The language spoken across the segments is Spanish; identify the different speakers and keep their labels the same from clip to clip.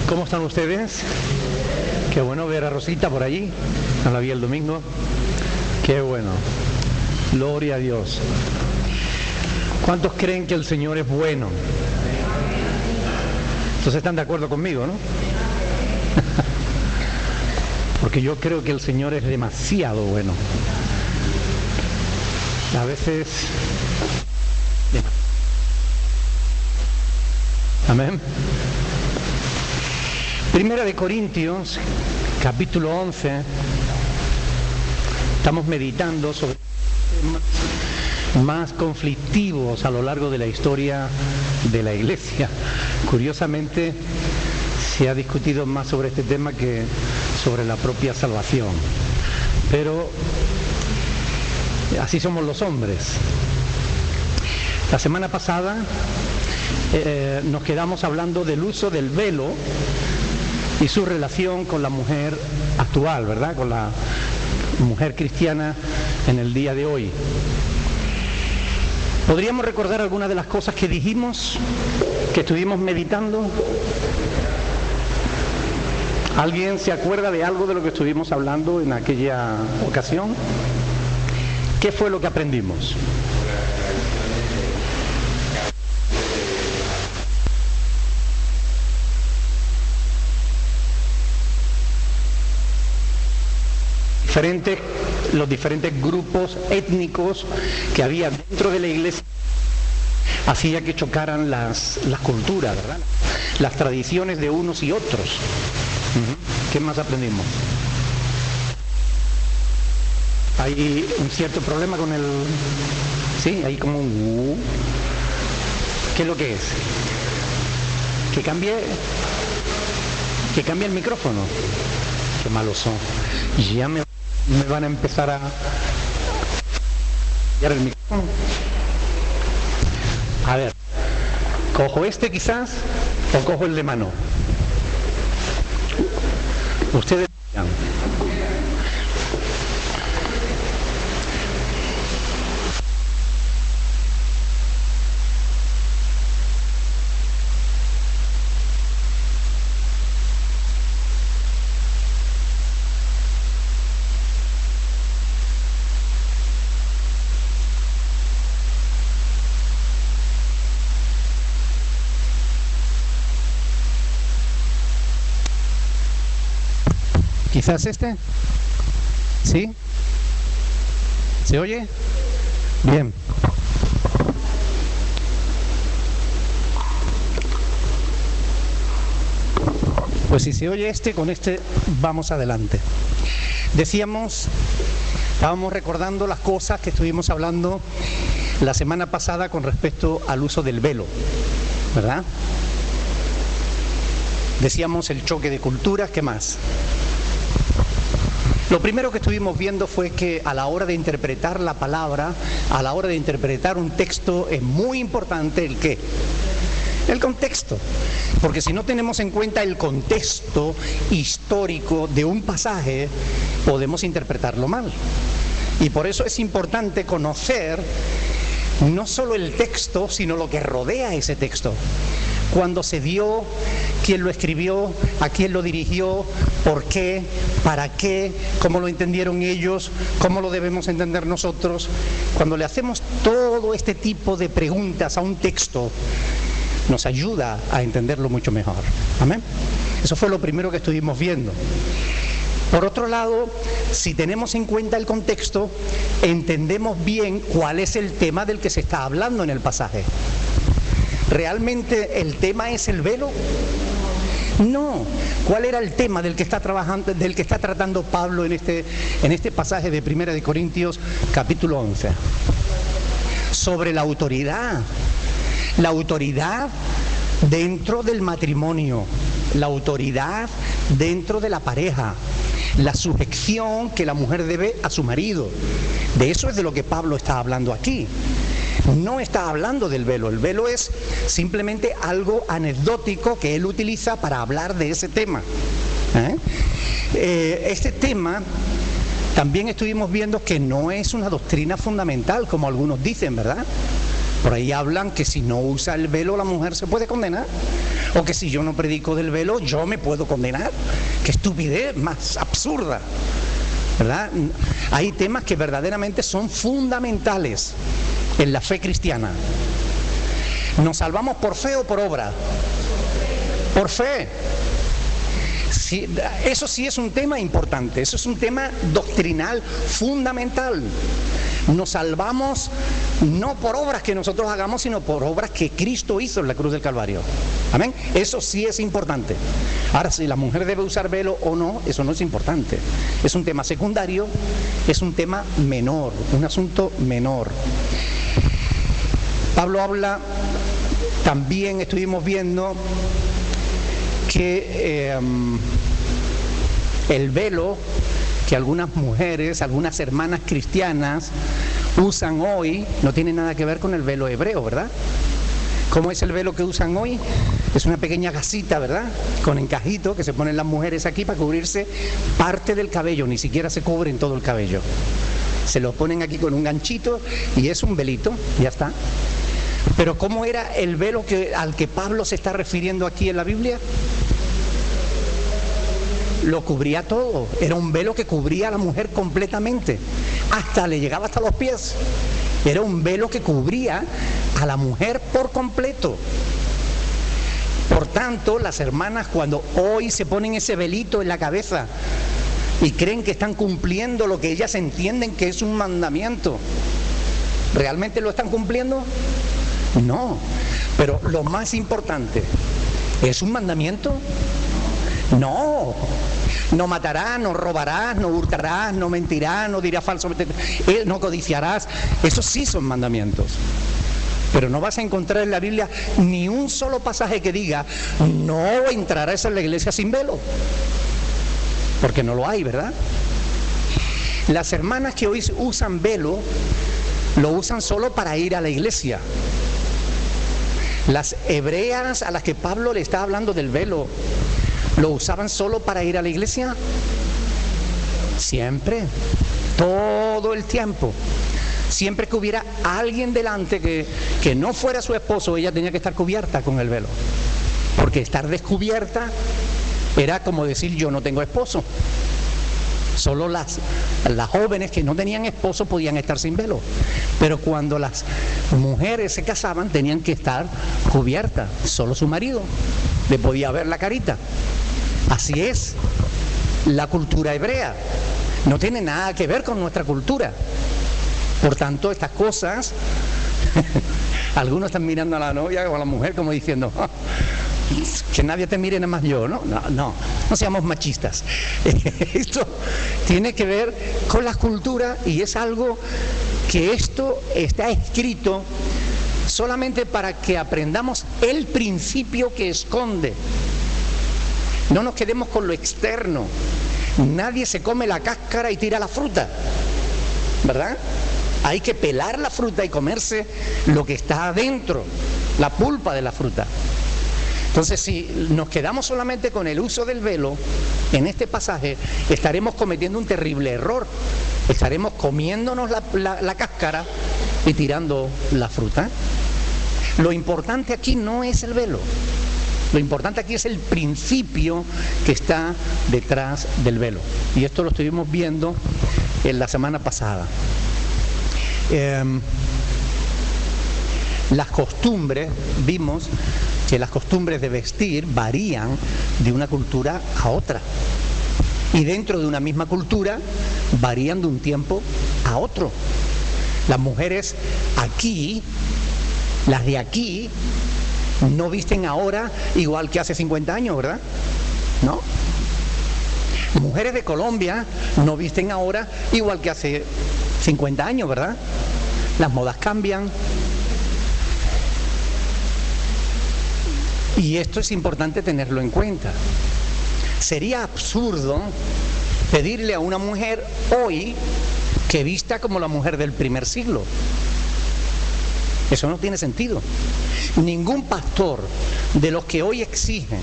Speaker 1: ¿Cómo están ustedes? Qué bueno ver a Rosita por allí. No la vi el domingo. Qué bueno. Gloria a Dios. ¿Cuántos creen que el Señor es bueno? Entonces están de acuerdo conmigo, ¿no? Porque yo creo que el Señor es demasiado bueno. A veces... Amén. Primera de Corintios, capítulo 11. Estamos meditando sobre temas más conflictivos a lo largo de la historia de la Iglesia. Curiosamente, se ha discutido más sobre este tema que sobre la propia salvación. Pero así somos los hombres. La semana pasada nos quedamos hablando del uso del velo y su relación con la mujer actual, ¿verdad? Con la mujer cristiana en el día de hoy. ¿Podríamos recordar algunas de las cosas que dijimos, que estuvimos meditando? ¿Alguien se acuerda de algo de lo que estuvimos hablando en aquella ocasión? ¿Qué fue lo que aprendimos? Los diferentes grupos étnicos que había dentro de la iglesia hacía que chocaran las culturas, ¿verdad? Las tradiciones de unos y otros. ¿Qué más aprendimos? Hay un cierto problema con el... Sí, hay como un... ¿Qué es lo que es? Que cambie el micrófono. Qué malos son. Ya me van a empezar a cambiar el micrófono. A ver, ¿cojo este quizás o cojo el de mano? Ustedes digan. ¿Quizás este? ¿Sí? ¿Se oye? Bien. Pues si se oye este, con este vamos adelante. Estábamos recordando las cosas que estuvimos hablando la semana pasada con respecto al uso del velo, ¿verdad? Decíamos el choque de culturas, ¿qué más? Lo primero que estuvimos viendo fue que a la hora de interpretar la palabra, a la hora de interpretar un texto, es muy importante el ¿qué? El contexto. Porque si no tenemos en cuenta el contexto histórico de un pasaje, podemos interpretarlo mal. Y por eso es importante conocer no solo el texto, sino lo que rodea ese texto. Cuándo se dio, quién lo escribió, a quién lo dirigió, por qué, para qué, cómo lo entendieron ellos, cómo lo debemos entender nosotros. Cuando le hacemos todo este tipo de preguntas a un texto, nos ayuda a entenderlo mucho mejor. ¿Amén? Eso fue lo primero que estuvimos viendo. Por otro lado, si tenemos en cuenta el contexto, entendemos bien cuál es el tema del que se está hablando en el pasaje. ¿Realmente el tema es el velo? No. ¿Cuál era el tema del que está tratando Pablo en este pasaje de Primera de Corintios, capítulo 11? Sobre la autoridad. La autoridad dentro del matrimonio. La autoridad dentro de la pareja. La sujeción que la mujer debe a su marido. De eso es de lo que Pablo está hablando aquí. No está hablando del velo. El velo es simplemente algo anecdótico que él utiliza para hablar de ese tema. Este tema también estuvimos viendo que no es una doctrina fundamental, como algunos dicen, ¿verdad? Por ahí hablan que si no usa el velo la mujer se puede condenar. O que si yo no predico del velo, yo me puedo condenar. Qué estupidez más absurda, ¿verdad? Hay temas que verdaderamente son fundamentales en la fe cristiana. ¿Nos salvamos por fe o por obra? Por fe. Sí, eso sí es un tema importante, eso es un tema doctrinal fundamental. Nos salvamos no por obras que nosotros hagamos, sino por obras que Cristo hizo en la cruz del Calvario. Amén. Eso sí es importante. Ahora, si la mujer debe usar velo o no, eso no es importante. Es un tema secundario, es un tema menor, un asunto menor. Pablo habla, también estuvimos viendo que el velo que algunas mujeres, algunas hermanas cristianas usan hoy, no tiene nada que ver con el velo hebreo, ¿verdad? ¿Cómo es el velo que usan hoy? Es una pequeña gasita, ¿verdad? Con encajito que se ponen las mujeres aquí para cubrirse parte del cabello, ni siquiera se cubren todo el cabello. Se lo ponen aquí con un ganchito y es un velito, ya está. Pero ¿cómo era el velo al que Pablo se está refiriendo aquí en la Biblia? Lo cubría todo, era un velo que cubría a la mujer completamente, le llegaba hasta los pies. Era un velo que cubría a la mujer por completo. Por tanto, las hermanas cuando hoy se ponen ese velito en la cabeza y creen que están cumpliendo lo que ellas entienden que es un mandamiento, ¿realmente lo están cumpliendo? No, pero lo más importante, ¿es un mandamiento? No, no matarás, no robarás, no hurtarás, no mentirás, no dirás falso, no codiciarás. Esos sí son mandamientos. Pero no vas a encontrar en la Biblia ni un solo pasaje que diga no entrarás en la iglesia sin velo. Porque no lo hay, ¿verdad? Las hermanas que hoy usan velo lo usan solo para ir a la iglesia. Las hebreas a las que Pablo le está hablando del velo, ¿lo usaban solo para ir a la iglesia? Siempre, todo el tiempo. Siempre que hubiera alguien delante que no fuera su esposo, ella tenía que estar cubierta con el velo. Porque estar descubierta era como decir yo no tengo esposo. Solo las jóvenes que no tenían esposo podían estar sin velo. Pero cuando las mujeres se casaban tenían que estar cubiertas. Solo su marido le podía ver la carita. Así es la cultura hebrea. No tiene nada que ver con nuestra cultura. Por tanto, estas cosas, algunos están mirando a la novia o a la mujer como diciendo, que nadie te mire nada más yo, ¿no? No seamos machistas. Esto tiene que ver con la cultura y es algo que esto está escrito solamente para que aprendamos el principio que esconde. No nos quedemos con lo externo. Nadie se come la cáscara y tira la fruta, ¿verdad? Hay que pelar la fruta y comerse lo que está adentro, la pulpa de la fruta. Entonces, si nos quedamos solamente con el uso del velo, en este pasaje, estaremos cometiendo un terrible error. Estaremos comiéndonos la cáscara y tirando la fruta. Lo importante aquí no es el velo. Lo importante aquí es el principio que está detrás del velo. Y esto lo estuvimos viendo en la semana pasada. Las costumbres, vimos que las costumbres de vestir varían de una cultura a otra. Y dentro de una misma cultura varían de un tiempo a otro. Las mujeres aquí, las de aquí, no visten ahora igual que hace 50 años, ¿verdad? ¿No? Mujeres de Colombia no visten ahora igual que hace 50 años, ¿verdad? Las modas cambian. Y esto es importante tenerlo en cuenta. Sería absurdo pedirle a una mujer hoy que vista como la mujer del primer siglo. Eso no tiene sentido. Ningún pastor de los que hoy exigen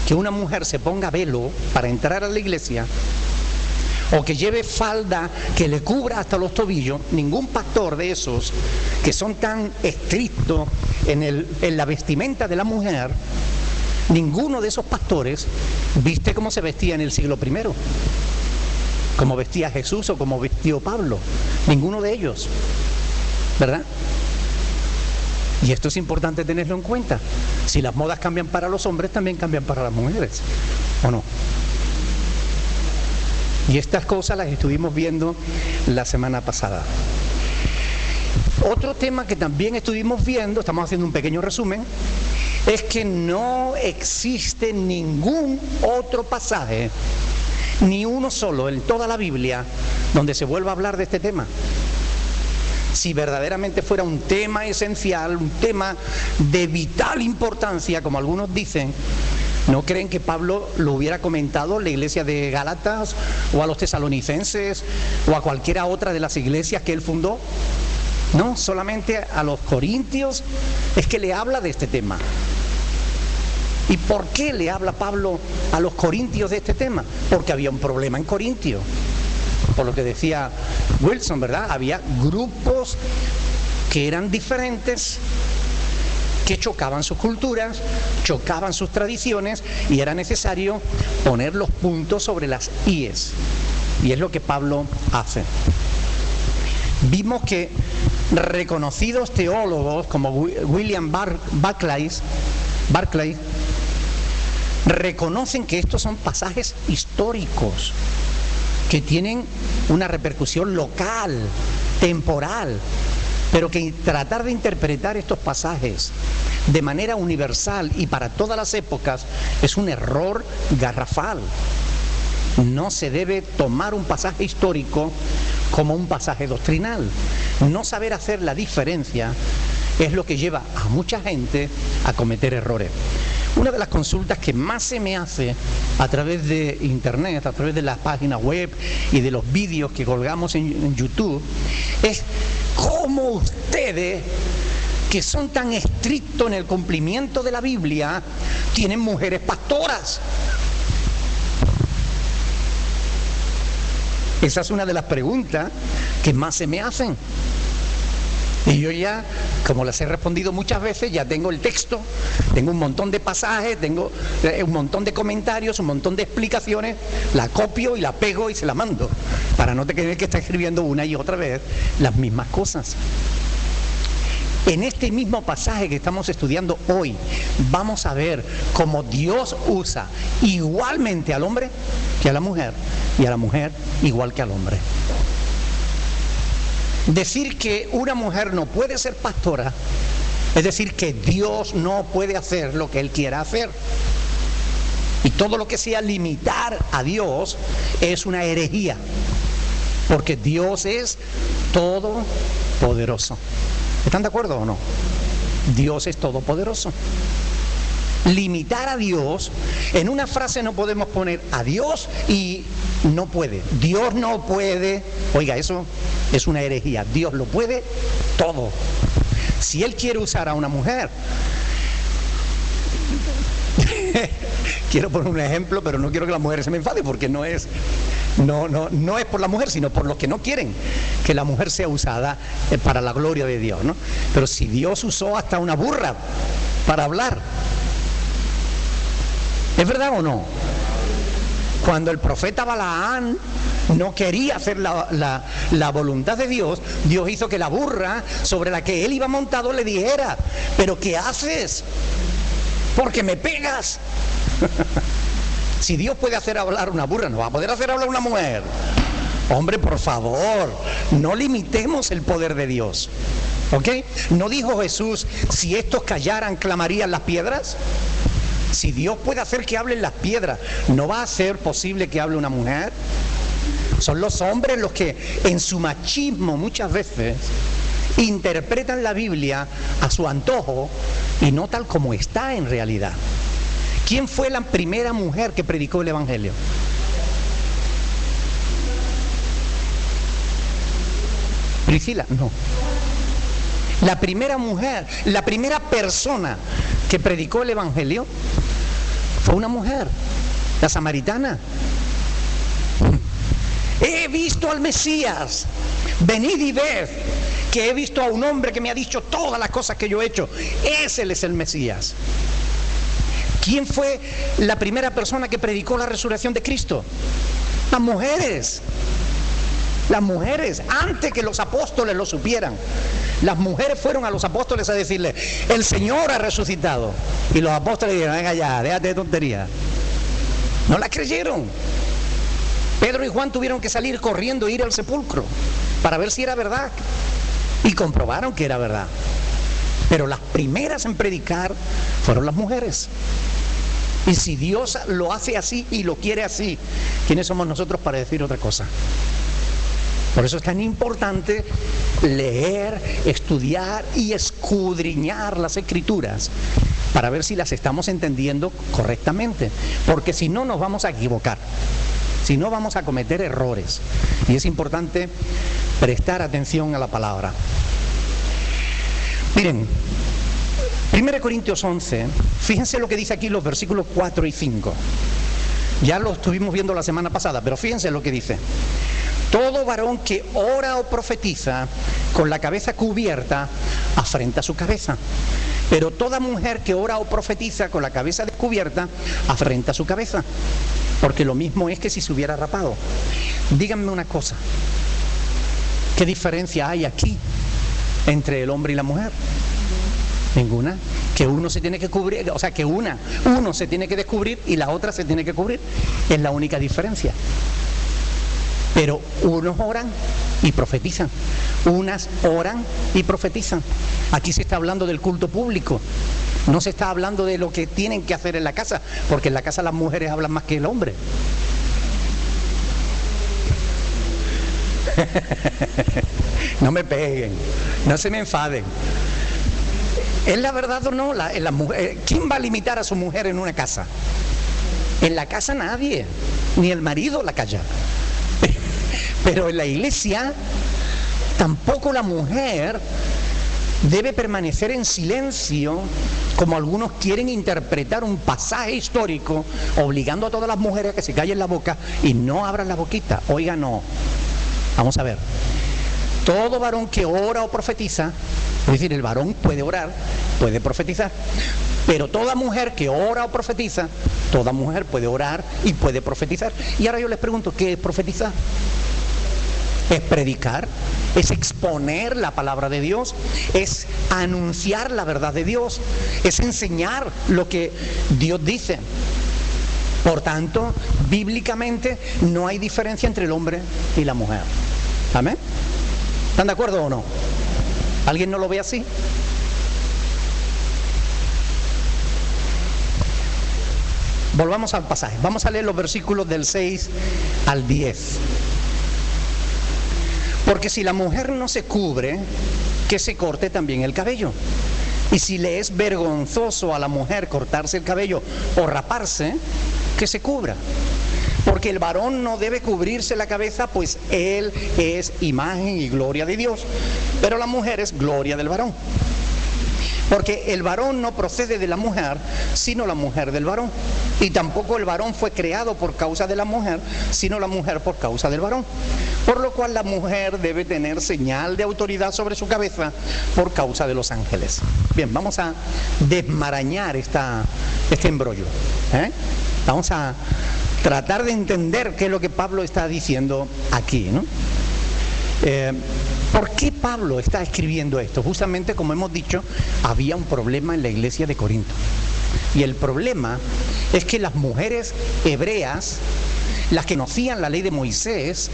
Speaker 1: que una mujer se ponga velo para entrar a la iglesia o que lleve falda que le cubra hasta los tobillos, ningún pastor de esos que son tan estrictos en la vestimenta de la mujer Ninguno de esos pastores viste cómo se vestía en el siglo I, como vestía Jesús o como vestió Pablo. Ninguno de ellos, ¿verdad? Y esto es importante tenerlo en cuenta. Si las modas cambian para los hombres, también cambian para las mujeres, ¿o no? Y estas cosas las estuvimos viendo la semana pasada. Otro tema que también estuvimos viendo, estamos haciendo un pequeño resumen, es que no existe ningún otro pasaje, ni uno solo en toda la Biblia, donde se vuelva a hablar de este tema. Si verdaderamente fuera un tema esencial, un tema de vital importancia, como algunos dicen, ¿no creen que Pablo lo hubiera comentado a la iglesia de Gálatas o a los tesalonicenses o a cualquiera otra de las iglesias que él fundó? No, solamente a los corintios es que le habla de este tema. ¿Y por qué le habla Pablo a los corintios de este tema? Porque había un problema en Corintio. Por lo que decía Wilson, ¿verdad? Había grupos que eran diferentes, que chocaban sus culturas, chocaban sus tradiciones, y era necesario poner los puntos sobre las íes. Y es lo que Pablo hace. Vimos que reconocidos teólogos como William Barclay reconocen que estos son pasajes históricos que tienen una repercusión local, temporal, pero que tratar de interpretar estos pasajes de manera universal y para todas las épocas es un error garrafal. No se debe tomar un pasaje histórico como un pasaje doctrinal. No saber hacer la diferencia es lo que lleva a mucha gente a cometer errores. Una de las consultas que más se me hace a través de internet, a través de las páginas web y de los vídeos que colgamos en YouTube, es cómo ustedes, que son tan estrictos en el cumplimiento de la Biblia, tienen mujeres pastoras. Esa es una de las preguntas que más se me hacen. Y yo ya, como las he respondido muchas veces, ya tengo el texto, tengo un montón de pasajes, tengo un montón de comentarios, un montón de explicaciones, la copio y la pego y se la mando, para no tener que estar escribiendo una y otra vez las mismas cosas. En este mismo pasaje que estamos estudiando hoy, vamos a ver cómo Dios usa igualmente al hombre que a la mujer, y a la mujer igual que al hombre. Decir que una mujer no puede ser pastora es decir que Dios no puede hacer lo que Él quiera hacer. Y todo lo que sea limitar a Dios es una herejía, porque Dios es todopoderoso. ¿Están de acuerdo o no? Dios es todopoderoso. Limitar a Dios, en una frase no podemos poner a Dios y no puede. Dios no puede. Oiga, eso es una herejía. Dios lo puede todo. Si Él quiere usar a una mujer, quiero poner un ejemplo, pero no quiero que la mujer se me enfade, porque no es por la mujer, sino por los que no quieren que la mujer sea usada para la gloria de Dios, ¿no? Pero si Dios usó hasta una burra para hablar, ¿es verdad o no? Cuando el profeta Balaán no quería hacer la voluntad de Dios, Dios hizo que la burra sobre la que él iba montado le dijera: ¿pero qué haces? Porque me pegas. Si Dios puede hacer hablar una burra, ¿no va a poder hacer hablar una mujer? Hombre, por favor, no limitemos el poder de Dios, ¿ok? ¿No dijo Jesús: si estos callaran, clamarían las piedras? Si Dios puede hacer que hablen las piedras, ¿no va a ser posible que hable una mujer? Son los hombres los que en su machismo muchas veces interpretan la Biblia a su antojo y no tal como está en realidad. ¿Quién fue la primera mujer que predicó el Evangelio? Priscila, no. La primera mujer, la primera persona que predicó el Evangelio fue una mujer, la samaritana. He visto al Mesías, venid y ved que he visto a un hombre que me ha dicho todas las cosas que yo he hecho. Ese es el Mesías. ¿Quién fue la primera persona que predicó la resurrección de Cristo? Las mujeres. Las mujeres, antes que los apóstoles lo supieran. Las mujeres fueron a los apóstoles a decirle: el Señor ha resucitado. Y los apóstoles dijeron: venga ya, déjate de tontería. No la creyeron. Pedro y Juan tuvieron que salir corriendo e ir al sepulcro para ver si era verdad. Y comprobaron que era verdad. Pero las primeras en predicar fueron las mujeres. Y si Dios lo hace así y lo quiere así, ¿quiénes somos nosotros para decir otra cosa? Por eso es tan importante leer, estudiar y escudriñar las Escrituras para ver si las estamos entendiendo correctamente. Porque si no, nos vamos a equivocar. Si no, vamos a cometer errores. Y es importante prestar atención a la palabra. Miren, 1 Corintios 11, fíjense lo que dice aquí los versículos 4 y 5. Ya lo estuvimos viendo la semana pasada, pero fíjense lo que dice. Todo varón que ora o profetiza con la cabeza cubierta afrenta su cabeza. Pero toda mujer que ora o profetiza con la cabeza descubierta afrenta su cabeza. Porque lo mismo es que si se hubiera rapado. Díganme una cosa. ¿Qué diferencia hay aquí entre el hombre y la mujer? Ninguna. Que uno se tiene que cubrir, o sea, que uno se tiene que descubrir y la otra se tiene que cubrir. Es la única diferencia. Pero unos oran y profetizan, unas oran y profetizan. Aquí se está hablando del culto público, no se está hablando de lo que tienen que hacer en la casa, porque en la casa las mujeres hablan más que el hombre. No me peguen, no se me enfaden. ¿Es la verdad o no? ¿Quién va a limitar a su mujer en una casa? En la casa nadie, ni el marido la calla. Pero en la iglesia tampoco la mujer debe permanecer en silencio, como algunos quieren interpretar un pasaje histórico obligando a todas las mujeres a que se callen la boca y no abran la boquita. Oiga, no. Vamos a ver. Todo varón que ora o profetiza, es decir, el varón puede orar, puede profetizar, pero toda mujer que ora o profetiza, toda mujer puede orar y puede profetizar. Y ahora yo les pregunto, ¿qué es profetizar? Es predicar, es exponer la palabra de Dios, es anunciar la verdad de Dios, es enseñar lo que Dios dice. Por tanto, bíblicamente no hay diferencia entre el hombre y la mujer. ¿Amén? ¿Están de acuerdo o no? ¿Alguien no lo ve así? Volvamos al pasaje. Vamos a leer los versículos del 6 al 10. Porque si la mujer no se cubre, que se corte también el cabello. Y si le es vergonzoso a la mujer cortarse el cabello o raparse, que se cubra. Porque el varón no debe cubrirse la cabeza, pues él es imagen y gloria de Dios. Pero la mujer es gloria del varón. Porque el varón no procede de la mujer, sino la mujer del varón. Y tampoco el varón fue creado por causa de la mujer, sino la mujer por causa del varón. Por lo cual la mujer debe tener señal de autoridad sobre su cabeza por causa de los ángeles. Bien, vamos a desmarañar este embrollo. Vamos a tratar de entender qué es lo que Pablo está diciendo aquí, ¿no? ¿Por qué Pablo está escribiendo esto? Justamente, como hemos dicho, había un problema en la iglesia de Corinto. Y el problema es que las mujeres hebreas, las que conocían la ley de Moisés,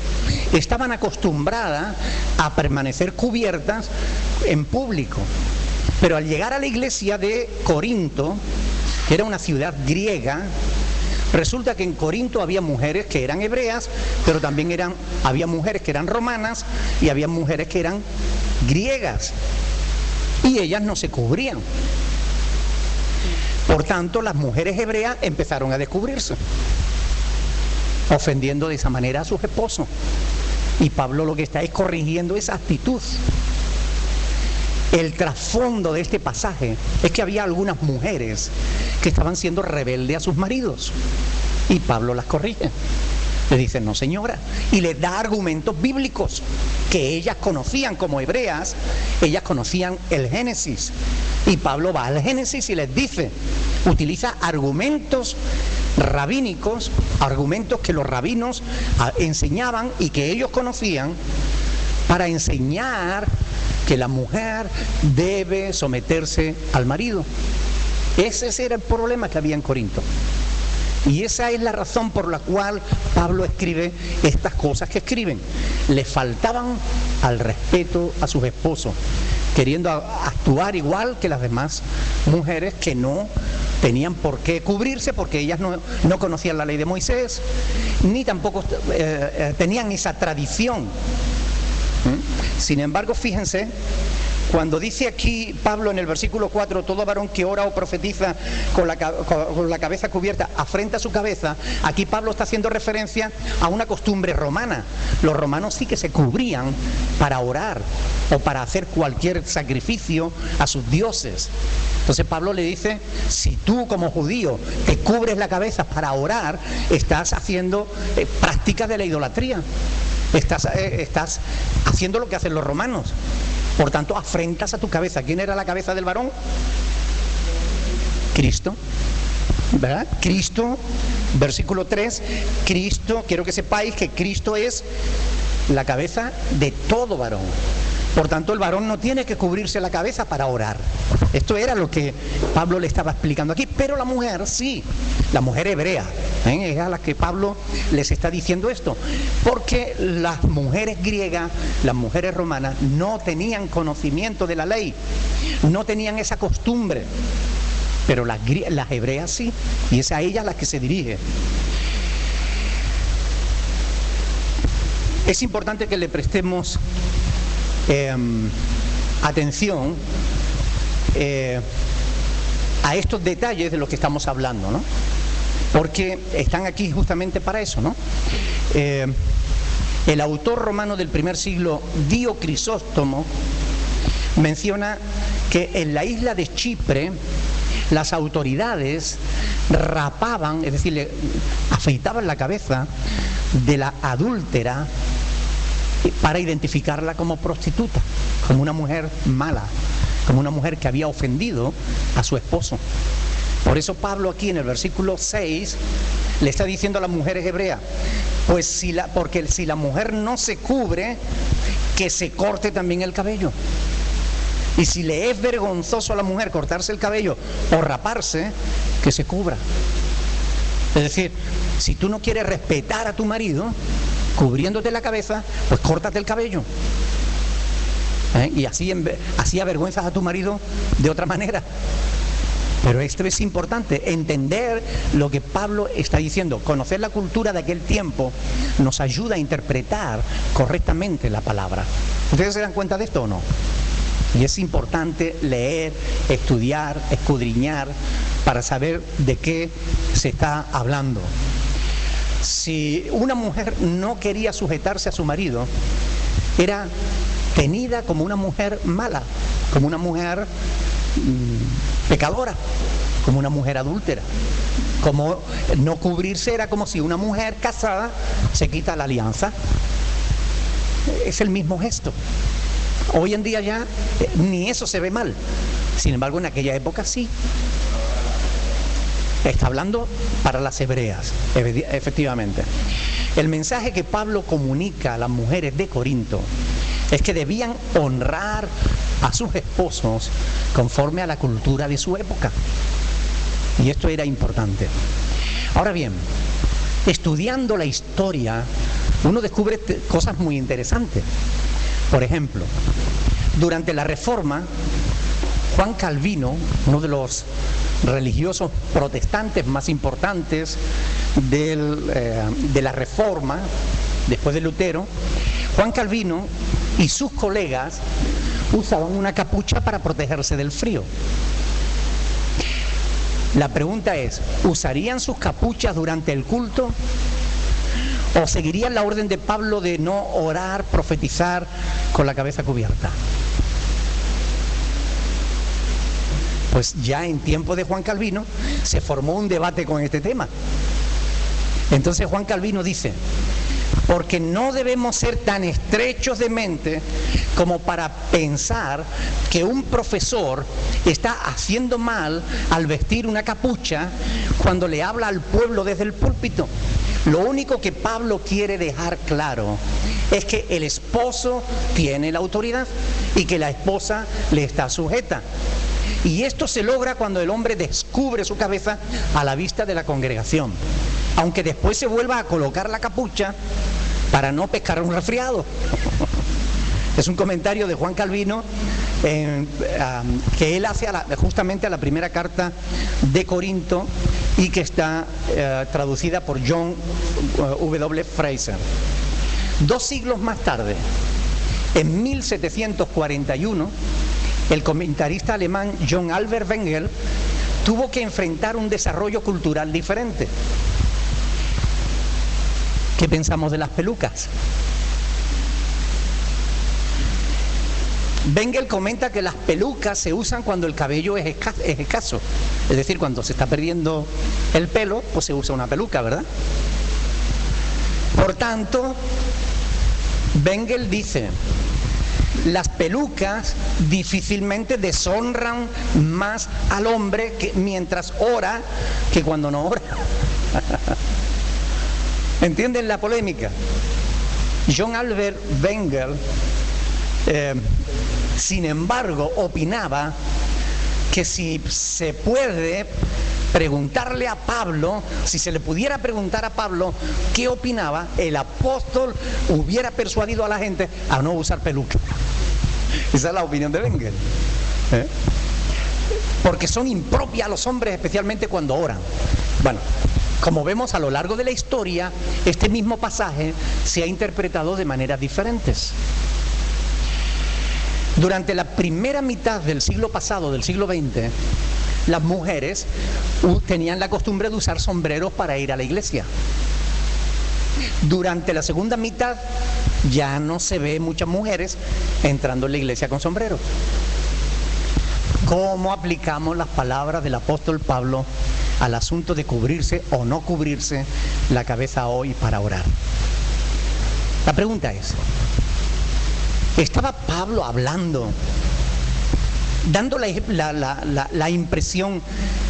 Speaker 1: estaban acostumbradas a permanecer cubiertas en público. Pero al llegar a la iglesia de Corinto, que era una ciudad griega, resulta que en Corinto había mujeres que eran hebreas, pero también había mujeres que eran romanas y había mujeres que eran griegas. Y ellas no se cubrían. Por tanto, las mujeres hebreas empezaron a descubrirse, ofendiendo de esa manera a sus esposos. Y Pablo lo que está es corrigiendo esa actitud. El trasfondo de este pasaje es que había algunas mujeres que estaban siendo rebeldes a sus maridos. Y Pablo las corrige. Le dice, no señora. Y les da argumentos bíblicos que ellas conocían como hebreas. Ellas conocían el Génesis. Y Pablo va al Génesis y les dice, utiliza argumentos rabínicos, argumentos que los rabinos enseñaban y que ellos conocían, para enseñar que la mujer debe someterse al marido. Ese era el problema que había en Corinto. Y esa es la razón por la cual Pablo escribe estas cosas que escriben. Le faltaban al respeto a sus esposos, queriendo actuar igual que las demás mujeres que no tenían por qué cubrirse, porque ellas no conocían la ley de Moisés, ni tampoco tenían esa tradición. Sin embargo, fíjense, cuando dice aquí Pablo en el versículo 4, todo varón que ora o profetiza con la cabeza cubierta afrenta su cabeza, aquí Pablo está haciendo referencia a una costumbre romana. Los romanos sí que se cubrían para orar o para hacer cualquier sacrificio a sus dioses. Entonces Pablo le dice, si tú como judío te cubres la cabeza para orar, estás haciendo prácticas de la idolatría. Estás haciendo lo que hacen los romanos. Por tanto, afrentas a tu cabeza. ¿Quién era la cabeza del varón? Cristo, ¿verdad? Cristo, versículo 3, Cristo, quiero que sepáis que Cristo es la cabeza de todo varón. Por tanto, el varón no tiene que cubrirse la cabeza para orar. Esto era lo que Pablo le estaba explicando aquí. Pero la mujer sí, la mujer hebrea, es a la que Pablo les está diciendo esto. Porque las mujeres griegas, las mujeres romanas, no tenían conocimiento de la ley, no tenían esa costumbre. Pero las hebreas sí, y es a ellas las que se dirige. Es importante que le prestemos atención a estos detalles de los que estamos hablando, ¿no? Porque están aquí justamente para eso, ¿no? El autor romano del primer siglo, Dio Crisóstomo, menciona que en la isla de Chipre las autoridades rapaban, es decir, le afeitaban la cabeza de la adúltera para identificarla como prostituta, como una mujer mala, como una mujer que había ofendido a su esposo. Por eso Pablo aquí en el versículo 6 le está diciendo a las mujeres hebreas, pues porque si la mujer no se cubre, que se corte también el cabello. Y si le es vergonzoso a la mujer cortarse el cabello o raparse, que se cubra. Es decir, si tú no quieres respetar a tu marido cubriéndote la cabeza, pues córtate el cabello. Y así avergüenzas a tu marido de otra manera. Pero esto es importante, entender lo que Pablo está diciendo. Conocer la cultura de aquel tiempo nos ayuda a interpretar correctamente la palabra. ¿Ustedes se dan cuenta de esto o no? Y es importante leer, estudiar, escudriñar para saber de qué se está hablando. Si una mujer no quería sujetarse a su marido, era tenida como una mujer mala, como una mujer pecadora, como una mujer adúltera. Como no cubrirse era como si una mujer casada se quita la alianza. Es el mismo gesto. Hoy en día ya ni eso se ve mal. Sin embargo, en aquella época sí. Está hablando para las hebreas, efectivamente. El mensaje que Pablo comunica a las mujeres de Corinto es que debían honrar a sus esposos conforme a la cultura de su época. Y esto era importante. Ahora bien, estudiando la historia, uno descubre cosas muy interesantes. Por ejemplo, durante la Reforma, Juan Calvino, uno de los religiosos protestantes más importantes de la Reforma, después de Lutero, Juan Calvino y sus colegas usaban una capucha para protegerse del frío. La pregunta es, ¿usarían sus capuchas durante el culto? ¿O seguirían la orden de Pablo de no orar, profetizar con la cabeza cubierta? Pues ya en tiempo de Juan Calvino se formó un debate con este tema. Entonces Juan Calvino dice, Porque no debemos ser tan estrechos de mente como para pensar que un profesor está haciendo mal al vestir una capucha cuando le habla al pueblo desde el púlpito. Lo único que Pablo quiere dejar claro es que el esposo tiene la autoridad y que la esposa le está sujeta. Y esto se logra cuando el hombre descubre su cabeza a la vista de la congregación, aunque después se vuelva a colocar la capucha para no pescar un resfriado. Es un comentario de Juan Calvino que él hace justamente a la primera carta de Corinto y que está traducida por John W. Fraser. 2 siglos más tarde, en 1741, el comentarista alemán John Albert Wengel tuvo que enfrentar un desarrollo cultural diferente. ¿Qué pensamos de las pelucas? Wengel comenta que las pelucas se usan cuando el cabello es escaso. Es decir, cuando se está perdiendo el pelo, pues se usa una peluca, ¿verdad? Por tanto, Wengel dice: las pelucas difícilmente deshonran más al hombre mientras ora que cuando no ora. ¿Entienden la polémica? John Albert Wengel, sin embargo, opinaba que si se puede preguntarle a Pablo, si se le pudiera preguntar a Pablo qué opinaba, el apóstol hubiera persuadido a la gente a no usar peluca. Esa es la opinión de Wengel. Porque son impropias a los hombres, especialmente cuando oran. Bueno, como vemos a lo largo de la historia, este mismo pasaje se ha interpretado de maneras diferentes. Durante la primera mitad del siglo pasado, del siglo XX, las mujeres tenían la costumbre de usar sombreros para ir a la iglesia. Durante la segunda mitad ya no se ve muchas mujeres entrando en la iglesia con sombreros. ¿Cómo aplicamos las palabras del apóstol Pablo al asunto de cubrirse o no cubrirse la cabeza hoy para orar? La pregunta es: ¿estaba Pablo hablando, dando la impresión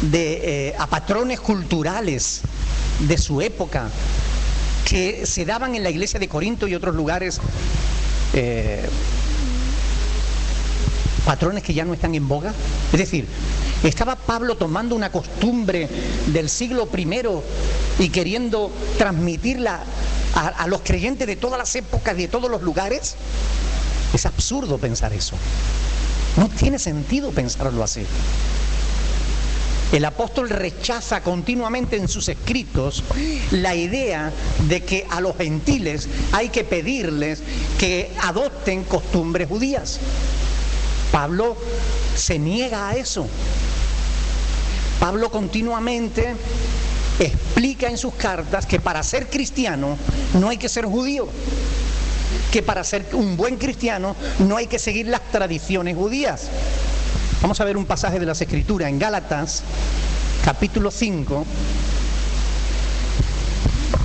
Speaker 1: de a patrones culturales de su época que se daban en la iglesia de Corinto y otros lugares, patrones que ya no están en boga? Es decir, ¿estaba Pablo tomando una costumbre del siglo I y queriendo transmitirla a los creyentes de todas las épocas y de todos los lugares? Es absurdo pensar eso. No tiene sentido pensarlo así. El apóstol rechaza continuamente en sus escritos la idea de que a los gentiles hay que pedirles que adopten costumbres judías. Pablo se niega a eso. Pablo continuamente explica en sus cartas que para ser cristiano no hay que ser judío, que para ser un buen cristiano no hay que seguir las tradiciones judías. Vamos a ver un pasaje de las Escrituras en Gálatas, capítulo 5.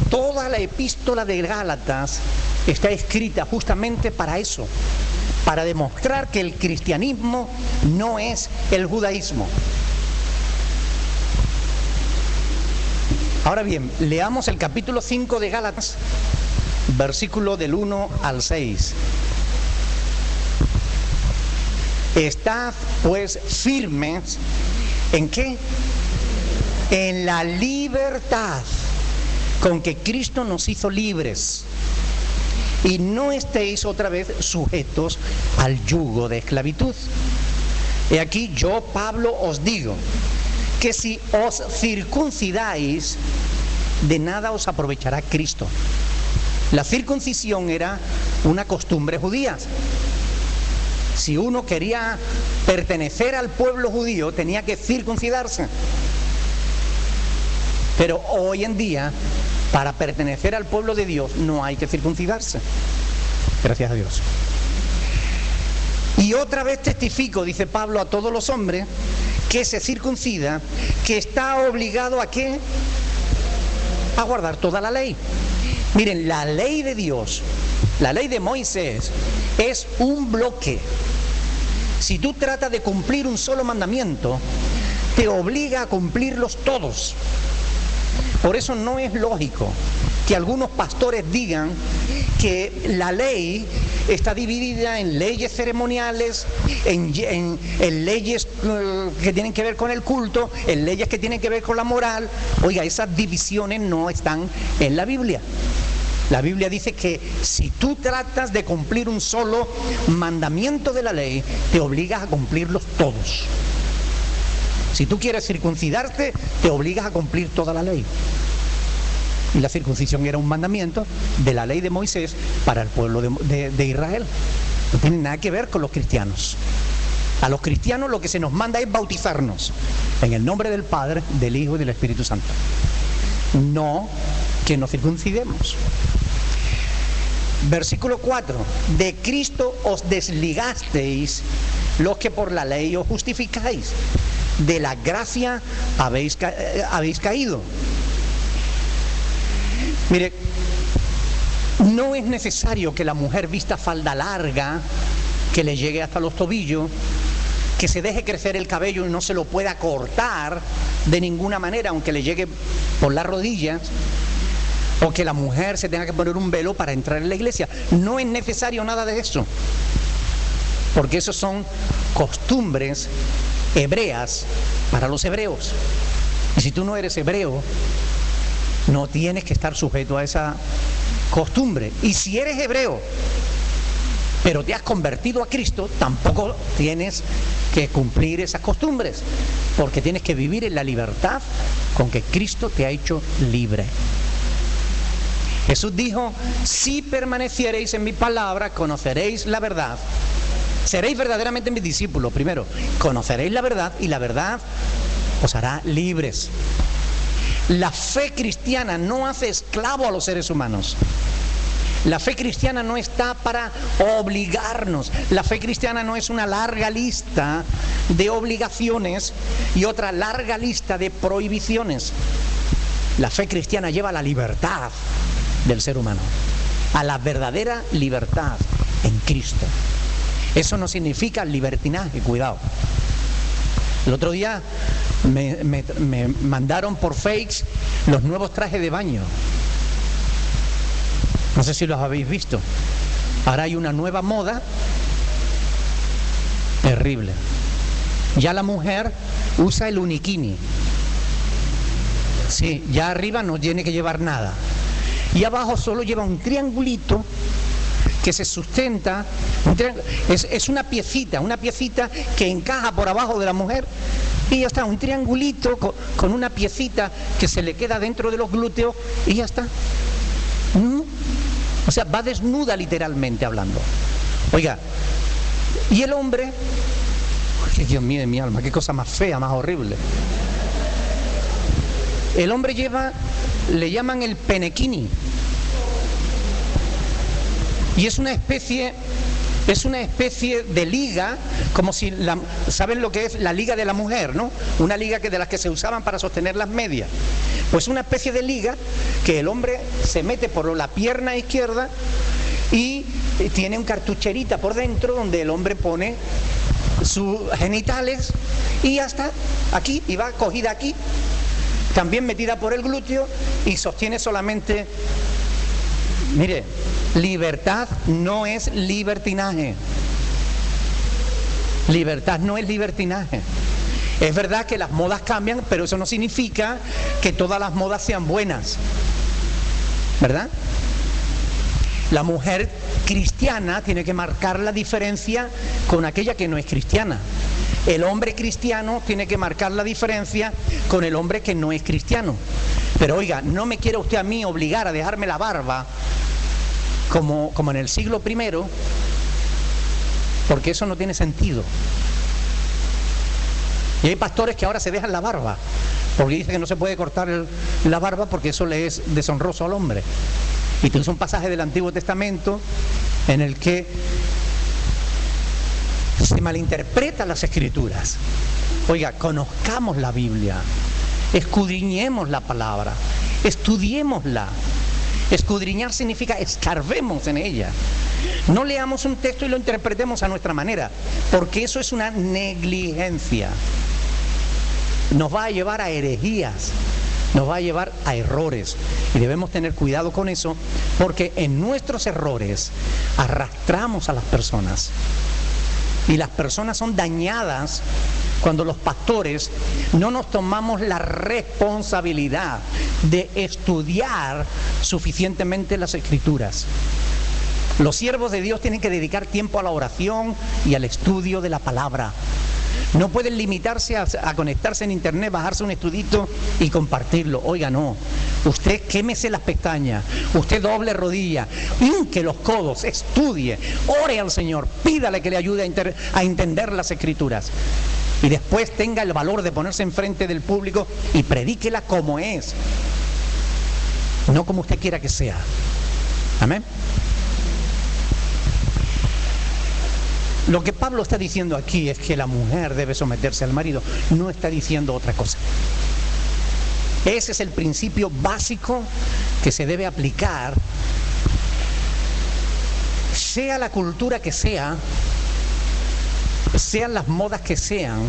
Speaker 1: Toda la epístola de Gálatas está escrita justamente para eso, para demostrar que el cristianismo no es el judaísmo. Ahora bien, leamos el capítulo 5 de Gálatas, versículo del 1 al 6. Estad pues firmes, ¿en qué? En la libertad con que Cristo nos hizo libres, y no estéis otra vez sujetos al yugo de esclavitud. He aquí yo, Pablo, os digo que si os circuncidáis, de nada os aprovechará Cristo. La circuncisión era una costumbre judía. Si uno quería pertenecer al pueblo judío, tenía que circuncidarse. Pero hoy en día, para pertenecer al pueblo de Dios, no hay que circuncidarse. Gracias a Dios. Y otra vez testifico, dice Pablo, a todos los hombres que se circuncida, que está obligado a ¿qué? A guardar toda la ley. Miren, la ley de Dios, la ley de Moisés, es un bloque. Si tú tratas de cumplir un solo mandamiento, te obliga a cumplirlos todos. Por eso no es lógico que algunos pastores digan que la ley está dividida en leyes ceremoniales, en leyes que tienen que ver con el culto, en leyes que tienen que ver con la moral. Oiga, esas divisiones no están en la Biblia. La Biblia dice que si tú tratas de cumplir un solo mandamiento de la ley, te obligas a cumplirlos todos. Si tú quieres circuncidarte, te obligas a cumplir toda la ley. Y la circuncisión era un mandamiento de la ley de Moisés para el pueblo de Israel. No tiene nada que ver con los cristianos. A los cristianos lo que se nos manda es bautizarnos en el nombre del Padre, del Hijo y del Espíritu Santo. No que nos circuncidemos. Versículo 4. De Cristo os desligasteis los que por la ley os justificáis. De la gracia habéis caído. Mire, no es necesario que la mujer vista falda larga, que le llegue hasta los tobillos, que se deje crecer el cabello y no se lo pueda cortar de ninguna manera, aunque le llegue por las rodillas, o que la mujer se tenga que poner un velo para entrar en la iglesia. No es necesario nada de eso, porque eso son costumbres hebreas para los hebreos. Y si tú no eres hebreo, no tienes que estar sujeto a esa costumbre. Y si eres hebreo, pero te has convertido a Cristo, tampoco tienes que cumplir esas costumbres, porque tienes que vivir en la libertad con que Cristo te ha hecho libre. Jesús dijo: si permaneciereis en mi palabra, conoceréis la verdad. Seréis verdaderamente mis discípulos. Primero, conoceréis la verdad y la verdad os hará libres. La fe cristiana no hace esclavo a los seres humanos. La fe cristiana no está para obligarnos. La fe cristiana no es una larga lista de obligaciones y otra larga lista de prohibiciones. La fe cristiana lleva a la libertad del ser humano, a la verdadera libertad en Cristo. Eso no significa libertinaje, cuidado. El otro día me mandaron por fakes los nuevos trajes de baño. No sé si los habéis visto. Ahora hay una nueva moda terrible. Ya la mujer usa el unikini. Sí, ya arriba no tiene que llevar nada. Y abajo solo lleva un triangulito que se sustenta. Es una piecita que encaja por abajo de la mujer. Y ya está, un triangulito con una piecita que se le queda dentro de los glúteos y ya está. O sea, va desnuda literalmente hablando. Oiga, y el hombre, ¡ay, Dios mío de mi alma, qué cosa más fea, más horrible! El hombre le llaman el penekini. Y es una especie de liga, como si ¿saben lo que es la liga de la mujer, no? Una liga de las que se usaban para sostener las medias. Pues una especie de liga que el hombre se mete por la pierna izquierda y tiene un cartucherita por dentro donde el hombre pone sus genitales y ya está, aquí, y va cogida aquí, también metida por el glúteo y sostiene solamente. Mire, libertad no es libertinaje. Libertad no es libertinaje. Es verdad que las modas cambian, pero eso no significa que todas las modas sean buenas, ¿verdad? La mujer cristiana tiene que marcar la diferencia con aquella que no es cristiana. El hombre cristiano tiene que marcar la diferencia con el hombre que no es cristiano. Pero oiga, no me quiere usted a mí obligar a dejarme la barba como en el siglo I, porque eso no tiene sentido. Y hay pastores que ahora se dejan la barba, porque dicen que no se puede cortar la barba porque eso le es deshonroso al hombre. Y tienes un pasaje del Antiguo Testamento en el que se malinterpretan las Escrituras. Oiga, conozcamos la Biblia, escudriñemos la palabra, estudiémosla. Escudriñar significa escarbemos en ella. No leamos un texto y lo interpretemos a nuestra manera, porque eso es una negligencia. Nos va a llevar a herejías, nos va a llevar a errores. Y debemos tener cuidado con eso, porque en nuestros errores arrastramos a las personas. Y las personas son dañadas cuando los pastores no nos tomamos la responsabilidad de estudiar suficientemente las Escrituras. Los siervos de Dios tienen que dedicar tiempo a la oración y al estudio de la palabra. No pueden limitarse a conectarse en internet, bajarse un estudito y compartirlo. Oiga, no. Usted quémese las pestañas, usted doble rodilla, hinque los codos, estudie, ore al Señor, pídale que le ayude a entender las Escrituras. Y después tenga el valor de ponerse enfrente del público y predíquela como es, no como usted quiera que sea. Amén. Lo que Pablo está diciendo aquí es que la mujer debe someterse al marido, no está diciendo otra cosa. Ese es el principio básico que se debe aplicar, sea la cultura que sea, sean las modas que sean.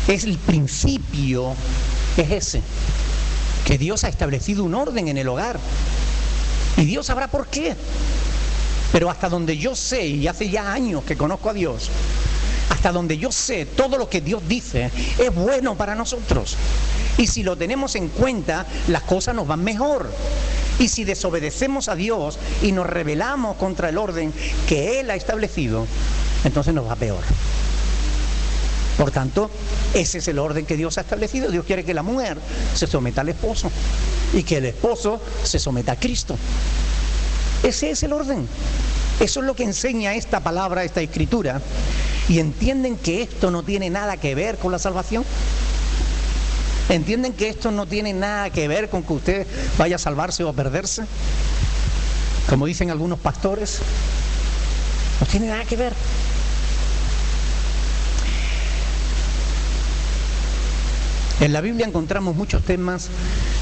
Speaker 1: Es el principio, es ese, que Dios ha establecido un orden en el hogar y Dios sabrá por qué. Pero hasta donde yo sé, y hace ya años que conozco a Dios, hasta donde yo sé, todo lo que Dios dice es bueno para nosotros. Y si lo tenemos en cuenta, las cosas nos van mejor. Y si desobedecemos a Dios y nos rebelamos contra el orden que Él ha establecido, entonces nos va peor. Por tanto, ese es el orden que Dios ha establecido. Dios quiere que la mujer se someta al esposo y que el esposo se someta a Cristo. Ese es el orden. Eso es lo que enseña esta palabra, esta escritura. ¿Y entienden que esto no tiene nada que ver con la salvación? ¿Entienden que esto no tiene nada que ver con que usted vaya a salvarse o a perderse? Como dicen algunos pastores, no tiene nada que ver. En la Biblia encontramos muchos temas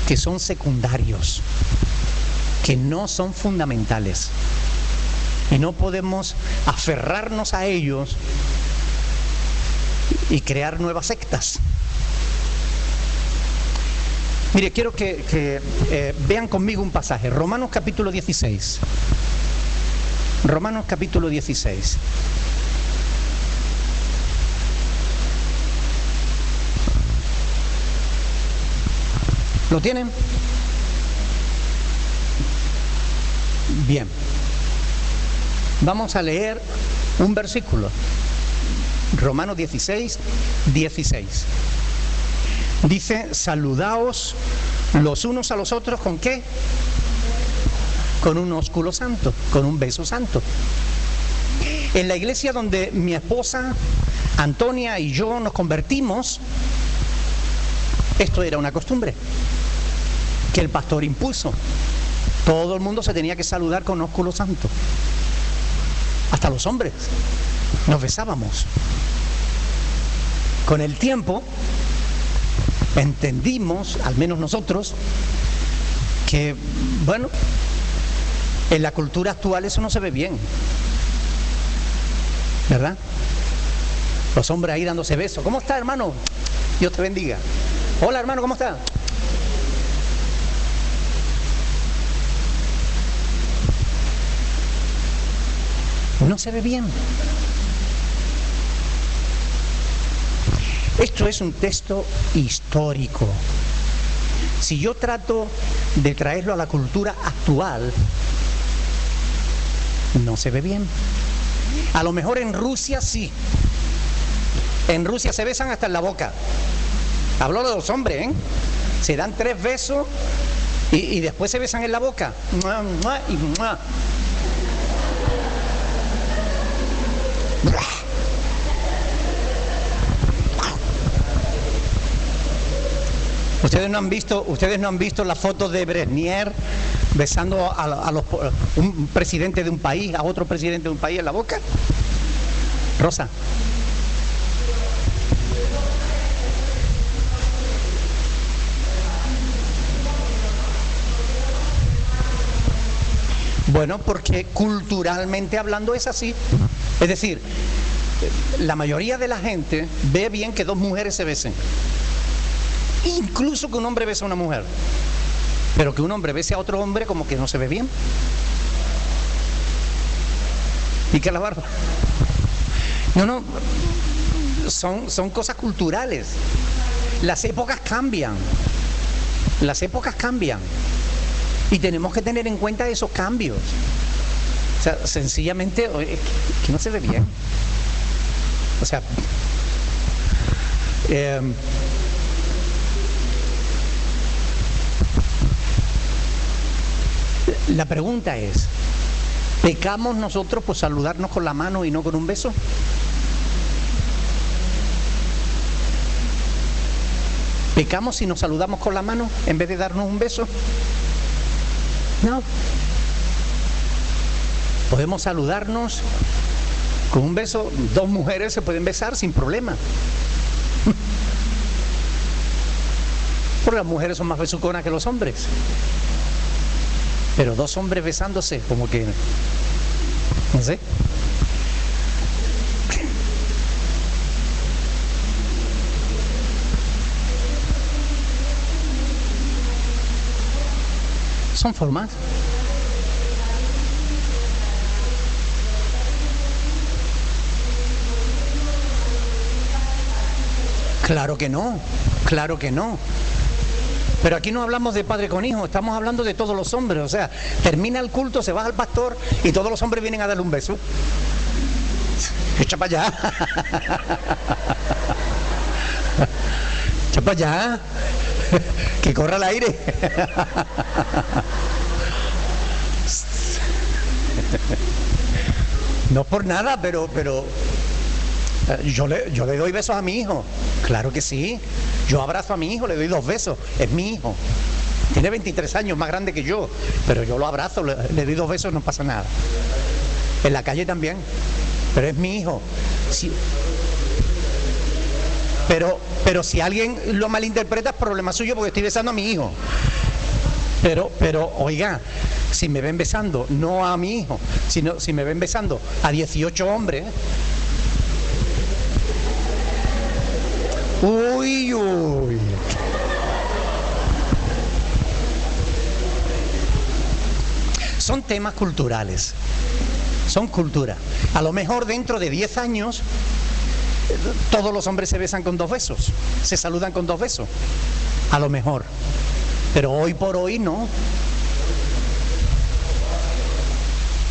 Speaker 1: que son secundarios, que no son fundamentales. Y no podemos aferrarnos a ellos y crear nuevas sectas. Mire, quiero que vean conmigo un pasaje. Romanos capítulo 16. Romanos capítulo 16. ¿Lo tienen? Bien. Vamos a leer un versículo. Romanos 16, 16. Dice, saludaos los unos a los otros, ¿con qué? Con un ósculo santo, con un beso santo. En la iglesia donde mi esposa Antonia y yo nos convertimos, esto era una costumbre que el pastor impuso. Todo el mundo se tenía que saludar con ósculo santo. Hasta los hombres nos besábamos. Con el tiempo entendimos, al menos nosotros, que, bueno, en la cultura actual eso no se ve bien, ¿verdad? Los hombres ahí dándose besos. ¿Cómo está, hermano? Dios te bendiga. Hola, hermano, ¿cómo está? No se ve bien. Esto es un texto histórico. Si yo trato de traerlo a la cultura actual, no se ve bien. A lo mejor en Rusia sí. En Rusia se besan hasta en la boca. Hablo de los hombres, ¿eh? Se dan 3 besos y después se besan en la boca. ¡Mua, mua! Y ¡mua! Ustedes no han visto la foto de Brezhnev besando a un presidente de un país, a otro presidente de un país en la boca. Rosa. Bueno, porque culturalmente hablando es así. Es decir, la mayoría de la gente ve bien que dos mujeres se besen. Incluso que un hombre bese a una mujer. Pero que un hombre bese a otro hombre como que no se ve bien. ¿Y qué la barba? No, son cosas culturales. Las épocas cambian. Las épocas cambian. Y tenemos que tener en cuenta esos cambios. O sea, sencillamente, que no se ve bien. O sea, la pregunta es, ¿pecamos nosotros por saludarnos con la mano y no con un beso? ¿Pecamos si nos saludamos con la mano en vez de darnos un beso? No. Podemos saludarnos con un beso. Dos mujeres se pueden besar sin problema. Porque las mujeres son más besuconas que los hombres. Pero dos hombres besándose, como que, no sé. Son formas. Claro que no, claro que no. Pero aquí no hablamos de padre con hijo, estamos hablando de todos los hombres. O sea, termina el culto, se baja el pastor y todos los hombres vienen a darle un beso. Echa para allá. Echa para allá. Que corra el aire. No por nada, pero yo le doy besos a mi hijo. Claro que sí. Yo abrazo a mi hijo, le doy 2 besos. Es mi hijo. Tiene 23 años, más grande que yo. Pero yo lo abrazo, le doy 2 besos, no pasa nada. En la calle también. Pero es mi hijo. Sí. Pero si alguien lo malinterpreta, es problema suyo porque estoy besando a mi hijo. Pero oiga, si me ven besando, no a mi hijo, sino si me ven besando a 18 hombres... Uy. Son temas culturales. Son cultura. A lo mejor dentro de 10 años todos los hombres se besan con 2 besos, se saludan con 2 besos. A lo mejor. Pero hoy por hoy no.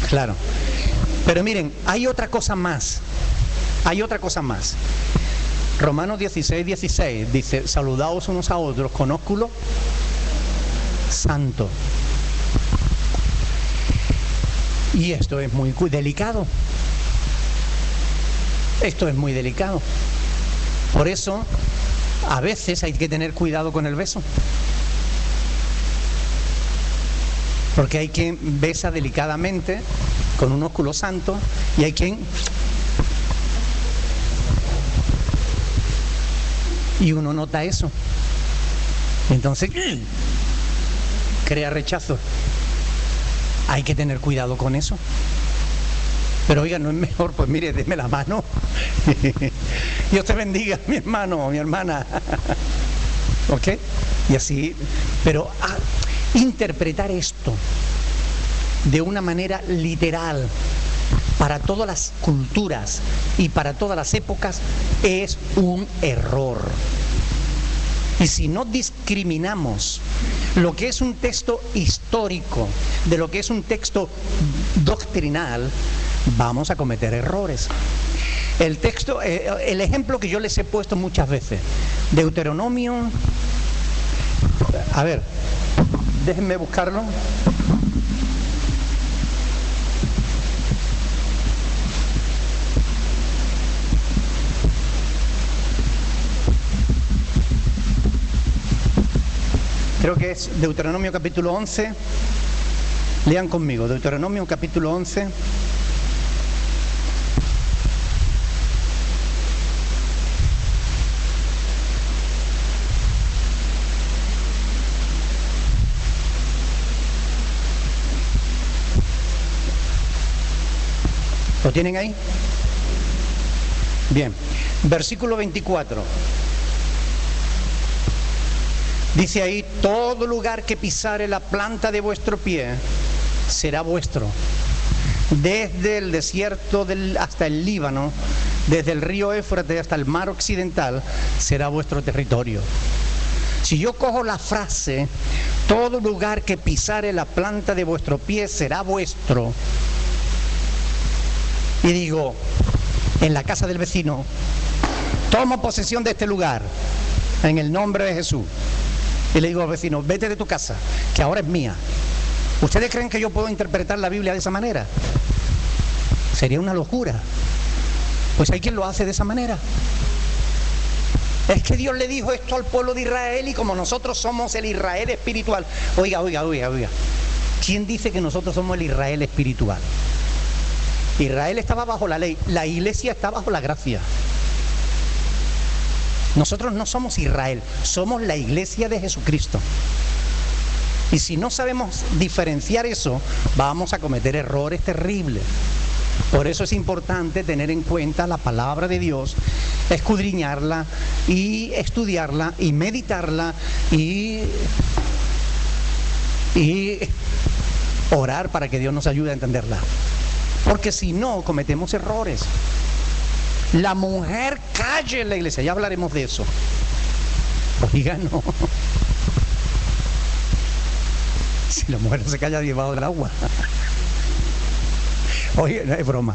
Speaker 1: Claro. Pero miren, hay otra cosa más. Hay otra cosa más. Romanos 16 dice, saludaos unos a otros con ósculo santo. Y esto es muy delicado. Esto es muy delicado. Por eso, a veces hay que tener cuidado con el beso. Porque hay quien besa delicadamente con un ósculo santo y hay quien... Y uno nota eso. Entonces, crea rechazo. Hay que tener cuidado con eso. Pero oiga, no es mejor, pues mire, deme la mano. Dios te bendiga, mi hermano, mi hermana. ¿Ok? Y así, pero interpretar esto de una manera literal para todas las culturas y para todas las épocas es un error. Y si no discriminamos lo que es un texto histórico de lo que es un texto doctrinal, vamos a cometer errores. El texto, el ejemplo que yo les he puesto muchas veces, Deuteronomio, a ver, déjenme buscarlo. Creo que es Deuteronomio capítulo 11. Lean conmigo, Deuteronomio capítulo 11. ¿Lo tienen ahí? Bien, versículo 24. Dice ahí: todo lugar que pisare la planta de vuestro pie será vuestro. Desde el desierto hasta el Líbano, desde el río Éufrates hasta el mar occidental, será vuestro territorio. Si yo cojo la frase, todo lugar que pisare la planta de vuestro pie será vuestro, y digo, en la casa del vecino, tomo posesión de este lugar, en el nombre de Jesús, y le digo al vecino, vete de tu casa, que ahora es mía. ¿Ustedes creen que yo puedo interpretar la Biblia de esa manera? Sería una locura. Pues hay quien lo hace de esa manera. Es que Dios le dijo esto al pueblo de Israel, y como nosotros somos el Israel espiritual. Oiga. ¿Quién dice que nosotros somos el Israel espiritual? Israel estaba bajo la ley, la iglesia está bajo la gracia. Nosotros no somos Israel, somos la iglesia de Jesucristo. Y si no sabemos diferenciar eso, vamos a cometer errores terribles. Por eso es importante tener en cuenta la palabra de Dios, escudriñarla y estudiarla y meditarla y orar para que Dios nos ayude a entenderla. Porque si no, cometemos errores. La mujer calle en la iglesia, ya hablaremos de eso. Oiga, no. Si la mujer no se calla debajo del agua. Oye, no es broma.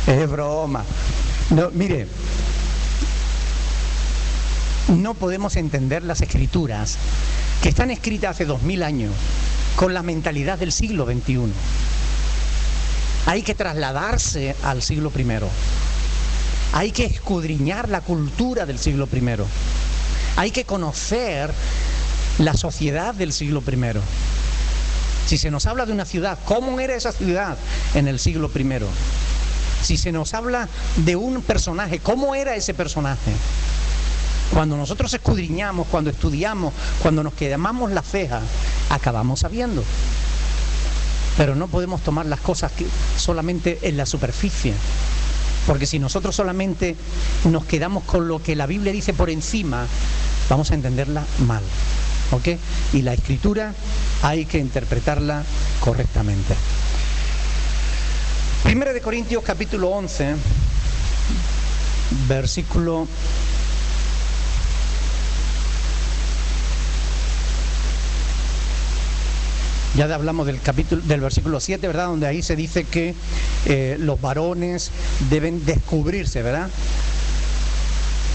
Speaker 1: Es broma. No, mire, no podemos entender las escrituras que están escritas hace 2000 años con la mentalidad del siglo XXI. Hay que trasladarse al siglo I. Hay que escudriñar la cultura del siglo I. Hay que conocer la sociedad del siglo I. Si se nos habla de una ciudad, ¿cómo era esa ciudad en el siglo I? Si se nos habla de un personaje, ¿cómo era ese personaje? Cuando nosotros escudriñamos, cuando estudiamos, cuando nos quemamos la ceja, acabamos sabiendo. Pero no podemos tomar las cosas solamente en la superficie, porque si nosotros solamente nos quedamos con lo que la Biblia dice por encima, vamos a entenderla mal, ¿ok? Y la escritura hay que interpretarla correctamente. 1 de Corintios capítulo 11, versículo ya hablamos del versículo 7, ¿verdad? Donde ahí se dice que los varones deben descubrirse, ¿verdad?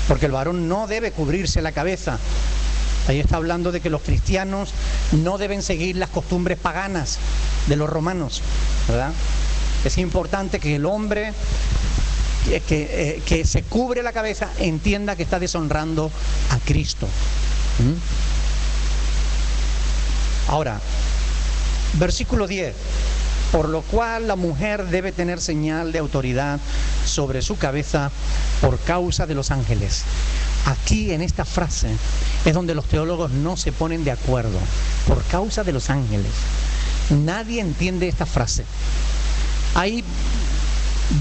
Speaker 1: Porque el varón no debe cubrirse la cabeza. Ahí está hablando de que los cristianos no deben seguir las costumbres paganas de los romanos, ¿verdad? Es importante que el hombre que se cubre la cabeza entienda que está deshonrando a Cristo. Ahora, versículo 10, por lo cual la mujer debe tener señal de autoridad sobre su cabeza por causa de los ángeles. Aquí en esta frase es donde los teólogos no se ponen de acuerdo, por causa de los ángeles. Nadie entiende esta frase. Hay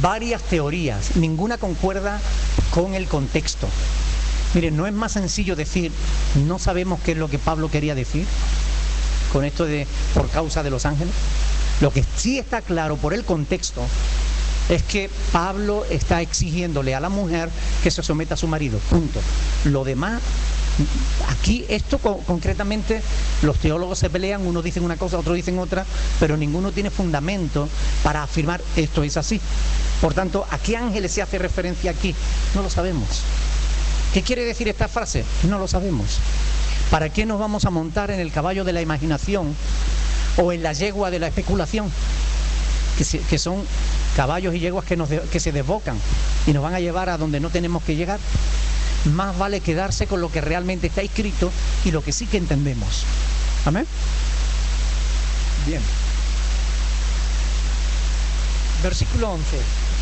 Speaker 1: varias teorías, ninguna concuerda con el contexto. Miren, ¿no es más sencillo decir, no sabemos qué es lo que Pablo quería decir con esto de por causa de los ángeles? Lo que sí está claro por el contexto es que Pablo está exigiéndole a la mujer que se someta a su marido, punto. Lo demás, aquí esto concretamente los teólogos se pelean, unos dicen una cosa, otros dicen otra, pero ninguno tiene fundamento para afirmar esto es así. Por tanto, ¿a qué ángeles se hace referencia aquí? No lo sabemos. ¿Qué quiere decir esta frase? No lo sabemos. ¿Para qué nos vamos a montar en el caballo de la imaginación o en la yegua de la especulación? Que son caballos y yeguas que se desbocan y nos van a llevar a donde no tenemos que llegar. Más vale quedarse con lo que realmente está escrito y lo que sí que entendemos. ¿Amén? Bien. Versículo 11.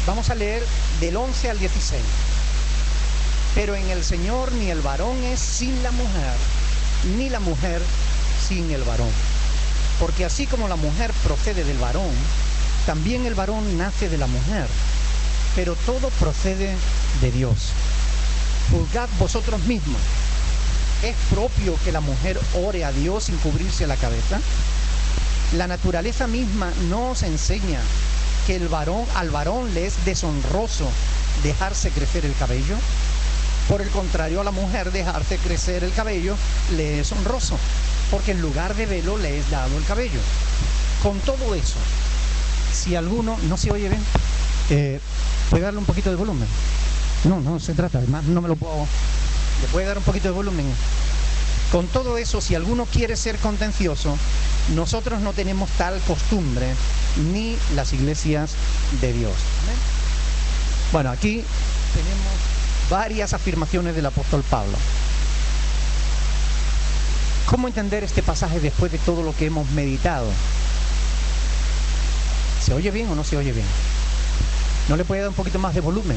Speaker 1: Vamos a leer del 11 al 16. Pero en el Señor ni el varón es sin la mujer, ni la mujer sin el varón. Porque así como la mujer procede del varón, también el varón nace de la mujer, pero todo procede de Dios. Juzgad vosotros mismos. ¿Es propio que la mujer ore a Dios sin cubrirse la cabeza? La naturaleza misma no os enseña que al varón le es deshonroso dejarse crecer el cabello. Por el contrario, a la mujer dejarse crecer el cabello le es honroso, porque en lugar de velo le es dado el cabello. Con todo eso, si alguno no se oye bien, ¿puede darle un poquito de volumen? No se trata, además no me lo puedo. ¿Le puede dar un poquito de volumen? Con todo eso, si alguno quiere ser contencioso, nosotros no tenemos tal costumbre, ni las iglesias de Dios. ¿Amén? Bueno, aquí tenemos varias afirmaciones del apóstol Pablo. ¿Cómo entender este pasaje después de todo lo que hemos meditado? ¿Se oye bien o no se oye bien? ¿No le puede dar un poquito más de volumen?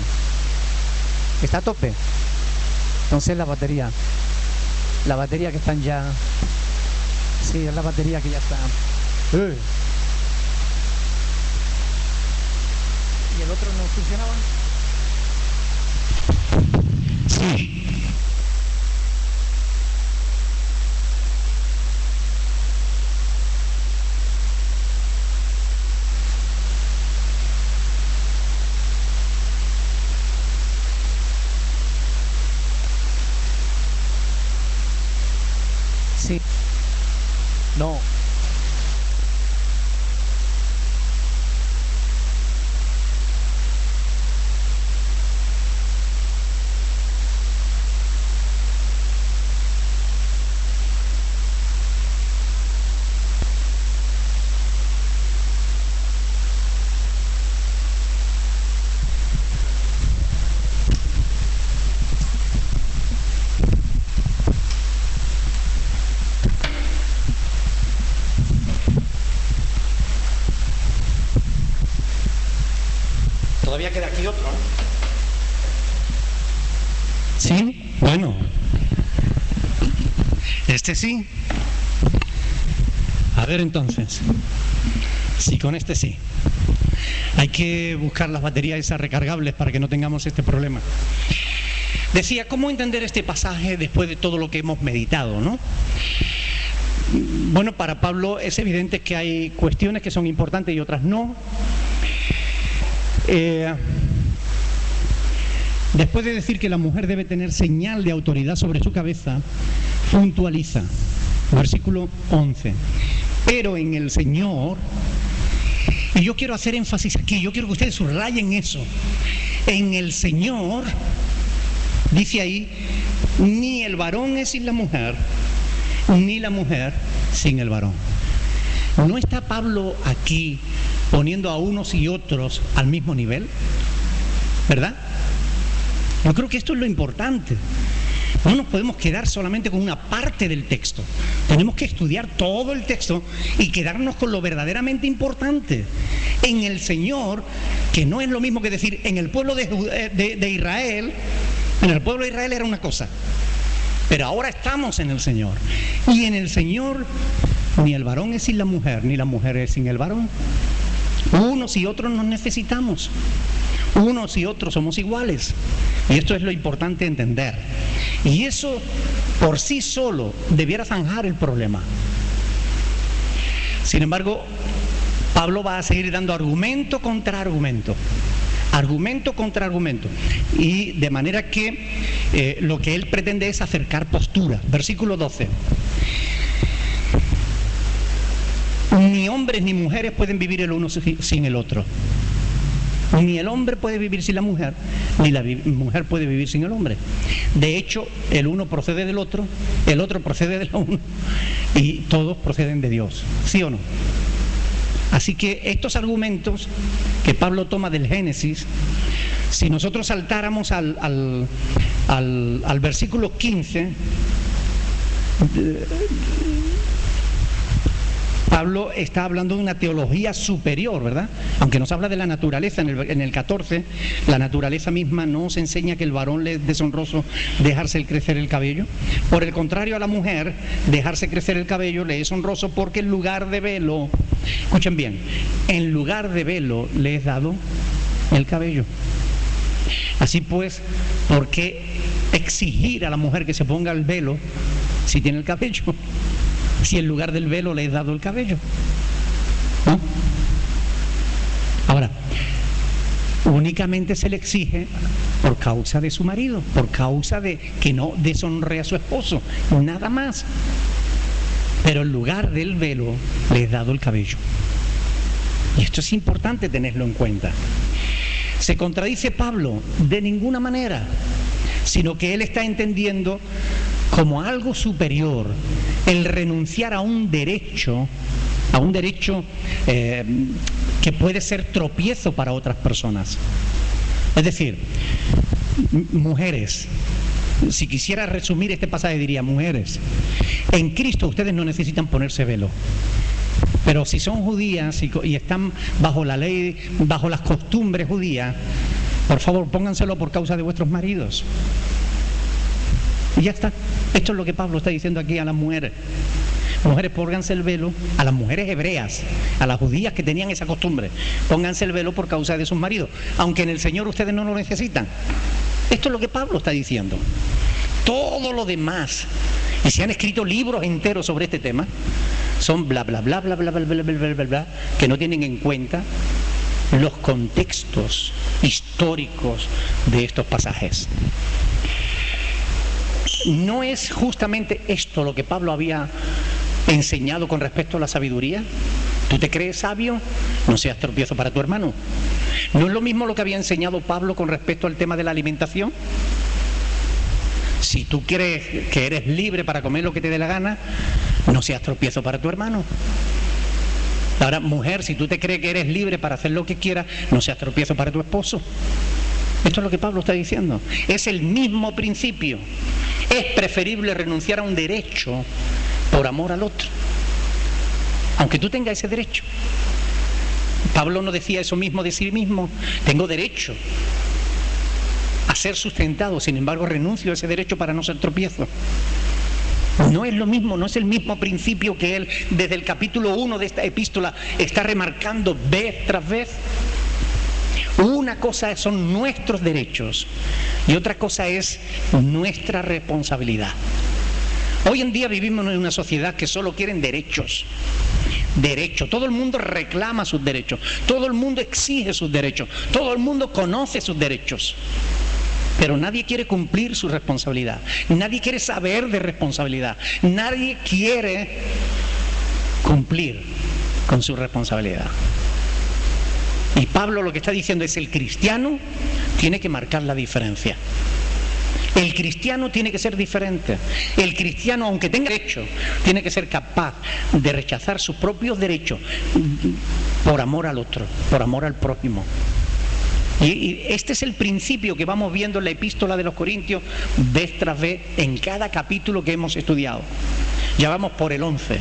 Speaker 1: ¿Está a tope? Entonces la batería que están ya... Sí, es la batería que ya está... ¿Y el otro no funcionaba? Sí. Sí. No. Todavía queda aquí otro, ¿no? Sí, bueno. Este sí. A ver entonces. Sí, con este sí. Hay que buscar las baterías esas recargables para que no tengamos este problema. Decía, ¿cómo entender este pasaje después de todo lo que hemos meditado, ¿no? Bueno, para Pablo es evidente que hay cuestiones que son importantes y otras no. Después de decir que la mujer debe tener señal de autoridad sobre su cabeza, puntualiza, versículo 11, pero en el Señor, y yo quiero hacer énfasis aquí, yo quiero que ustedes subrayen eso, en el Señor, dice ahí, ni el varón es sin la mujer, ni la mujer sin el varón. ¿No está Pablo aquí poniendo a unos y otros al mismo nivel? ¿Verdad? Yo creo que esto es lo importante. No nos podemos quedar solamente con una parte del texto. Tenemos que estudiar todo el texto y quedarnos con lo verdaderamente importante. En el Señor, que no es lo mismo que decir en el pueblo de Israel. En el pueblo de Israel era una cosa, pero ahora estamos en el Señor. Y en el Señor ni el varón es sin la mujer, ni la mujer es sin el varón. Unos y otros nos necesitamos. Unos y otros somos iguales. Y esto es lo importante entender. Y eso por sí solo debiera zanjar el problema. Sin embargo, Pablo va a seguir dando argumento contra argumento. Argumento contra argumento. Y de manera que lo que él pretende es acercar posturas. Versículo 12. Ni hombres ni mujeres pueden vivir el uno sin el otro. Ni el hombre puede vivir sin la mujer, ni la mujer puede vivir sin el hombre. De hecho, el uno procede del otro, el otro procede del uno, y todos proceden de Dios. ¿Sí o no? Así que estos argumentos que Pablo toma del Génesis, si nosotros saltáramos al versículo 15, Pablo está hablando de una teología superior, ¿verdad? Aunque nos habla de la naturaleza en el 14, la naturaleza misma no nos enseña que el varón le es deshonroso dejarse crecer el cabello. Por el contrario, a la mujer dejarse crecer el cabello le es honroso, porque en lugar de velo, escuchen bien, en lugar de velo le es dado el cabello. Así pues, ¿por qué exigir a la mujer que se ponga el velo si tiene el cabello? Si en lugar del velo le he dado el cabello, ¿no? Ahora, únicamente se le exige por causa de su marido, por causa de que no deshonre a su esposo, nada más. Pero en lugar del velo le he dado el cabello. Y esto es importante tenerlo en cuenta. ¿Se contradice Pablo? De ninguna manera, sino que él está entendiendo como algo superior el renunciar a un derecho que puede ser tropiezo para otras personas. Es decir, mujeres, si quisiera resumir este pasaje diría: mujeres, en Cristo ustedes no necesitan ponerse velo. Pero si son judías y están bajo la ley, bajo las costumbres judías, por favor pónganselo por causa de vuestros maridos. Y ya está. Esto es lo que Pablo está diciendo aquí a las mujeres. Mujeres, pónganse el velo, a las mujeres hebreas, a las judías que tenían esa costumbre, pónganse el velo por causa de sus maridos, aunque en el Señor ustedes no lo necesitan. Esto es lo que Pablo está diciendo. Todo lo demás, y se han escrito libros enteros sobre este tema, son bla bla bla bla bla bla bla bla bla bla bla, que no tienen en cuenta los contextos históricos de estos pasajes. ¿No es justamente esto lo que Pablo había enseñado con respecto a la sabiduría? ¿Tú te crees sabio? No seas tropiezo para tu hermano. ¿No es lo mismo lo que había enseñado Pablo con respecto al tema de la alimentación? Si tú crees que eres libre para comer lo que te dé la gana, no seas tropiezo para tu hermano. Ahora, mujer, si tú te crees que eres libre para hacer lo que quieras, no seas tropiezo para tu esposo. Esto es lo que Pablo está diciendo. Es el mismo principio. Es preferible renunciar a un derecho por amor al otro, aunque tú tengas ese derecho. Pablo no decía eso mismo de sí mismo: tengo derecho a ser sustentado, sin embargo renuncio a ese derecho para no ser tropiezo. No es lo mismo, no es el mismo principio que él desde el capítulo 1 de esta epístola está remarcando vez tras vez. Una cosa son nuestros derechos y otra cosa es nuestra responsabilidad. Hoy en día vivimos en una sociedad que solo quieren derechos. Derechos. Todo el mundo reclama sus derechos. Todo el mundo exige sus derechos. Todo el mundo conoce sus derechos. Pero nadie quiere cumplir su responsabilidad. Nadie quiere saber de responsabilidad. Nadie quiere cumplir con su responsabilidad. Y Pablo lo que está diciendo es: el cristiano tiene que marcar la diferencia. El cristiano tiene que ser diferente. El cristiano, aunque tenga derecho, tiene que ser capaz de rechazar sus propios derechos por amor al otro, por amor al prójimo. Y este es el principio que vamos viendo en la epístola de los Corintios vez tras vez en cada capítulo que hemos estudiado. Ya vamos por el 11.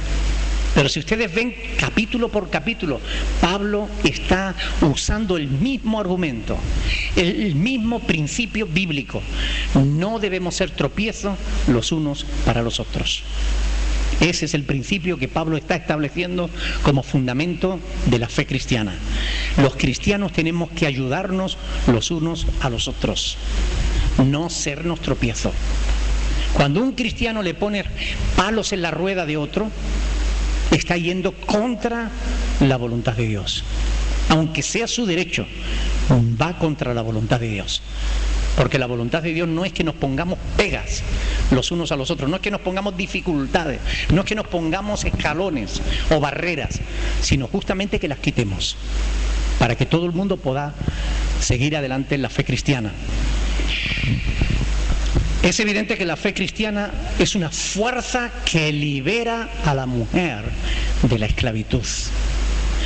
Speaker 1: Pero si ustedes ven capítulo por capítulo, Pablo está usando el mismo argumento, el mismo principio bíblico. No debemos ser tropiezos los unos para los otros. Ese es el principio que Pablo está estableciendo como fundamento de la fe cristiana. Los cristianos tenemos que ayudarnos los unos a los otros, no sernos tropiezos. Cuando un cristiano le pone palos en la rueda de otro, está yendo contra la voluntad de Dios. Aunque sea su derecho, va contra la voluntad de Dios. Porque la voluntad de Dios no es que nos pongamos pegas los unos a los otros, no es que nos pongamos dificultades, no es que nos pongamos escalones o barreras, sino justamente que las quitemos, para que todo el mundo pueda seguir adelante en la fe cristiana. Es evidente que la fe cristiana es una fuerza que libera a la mujer de la esclavitud.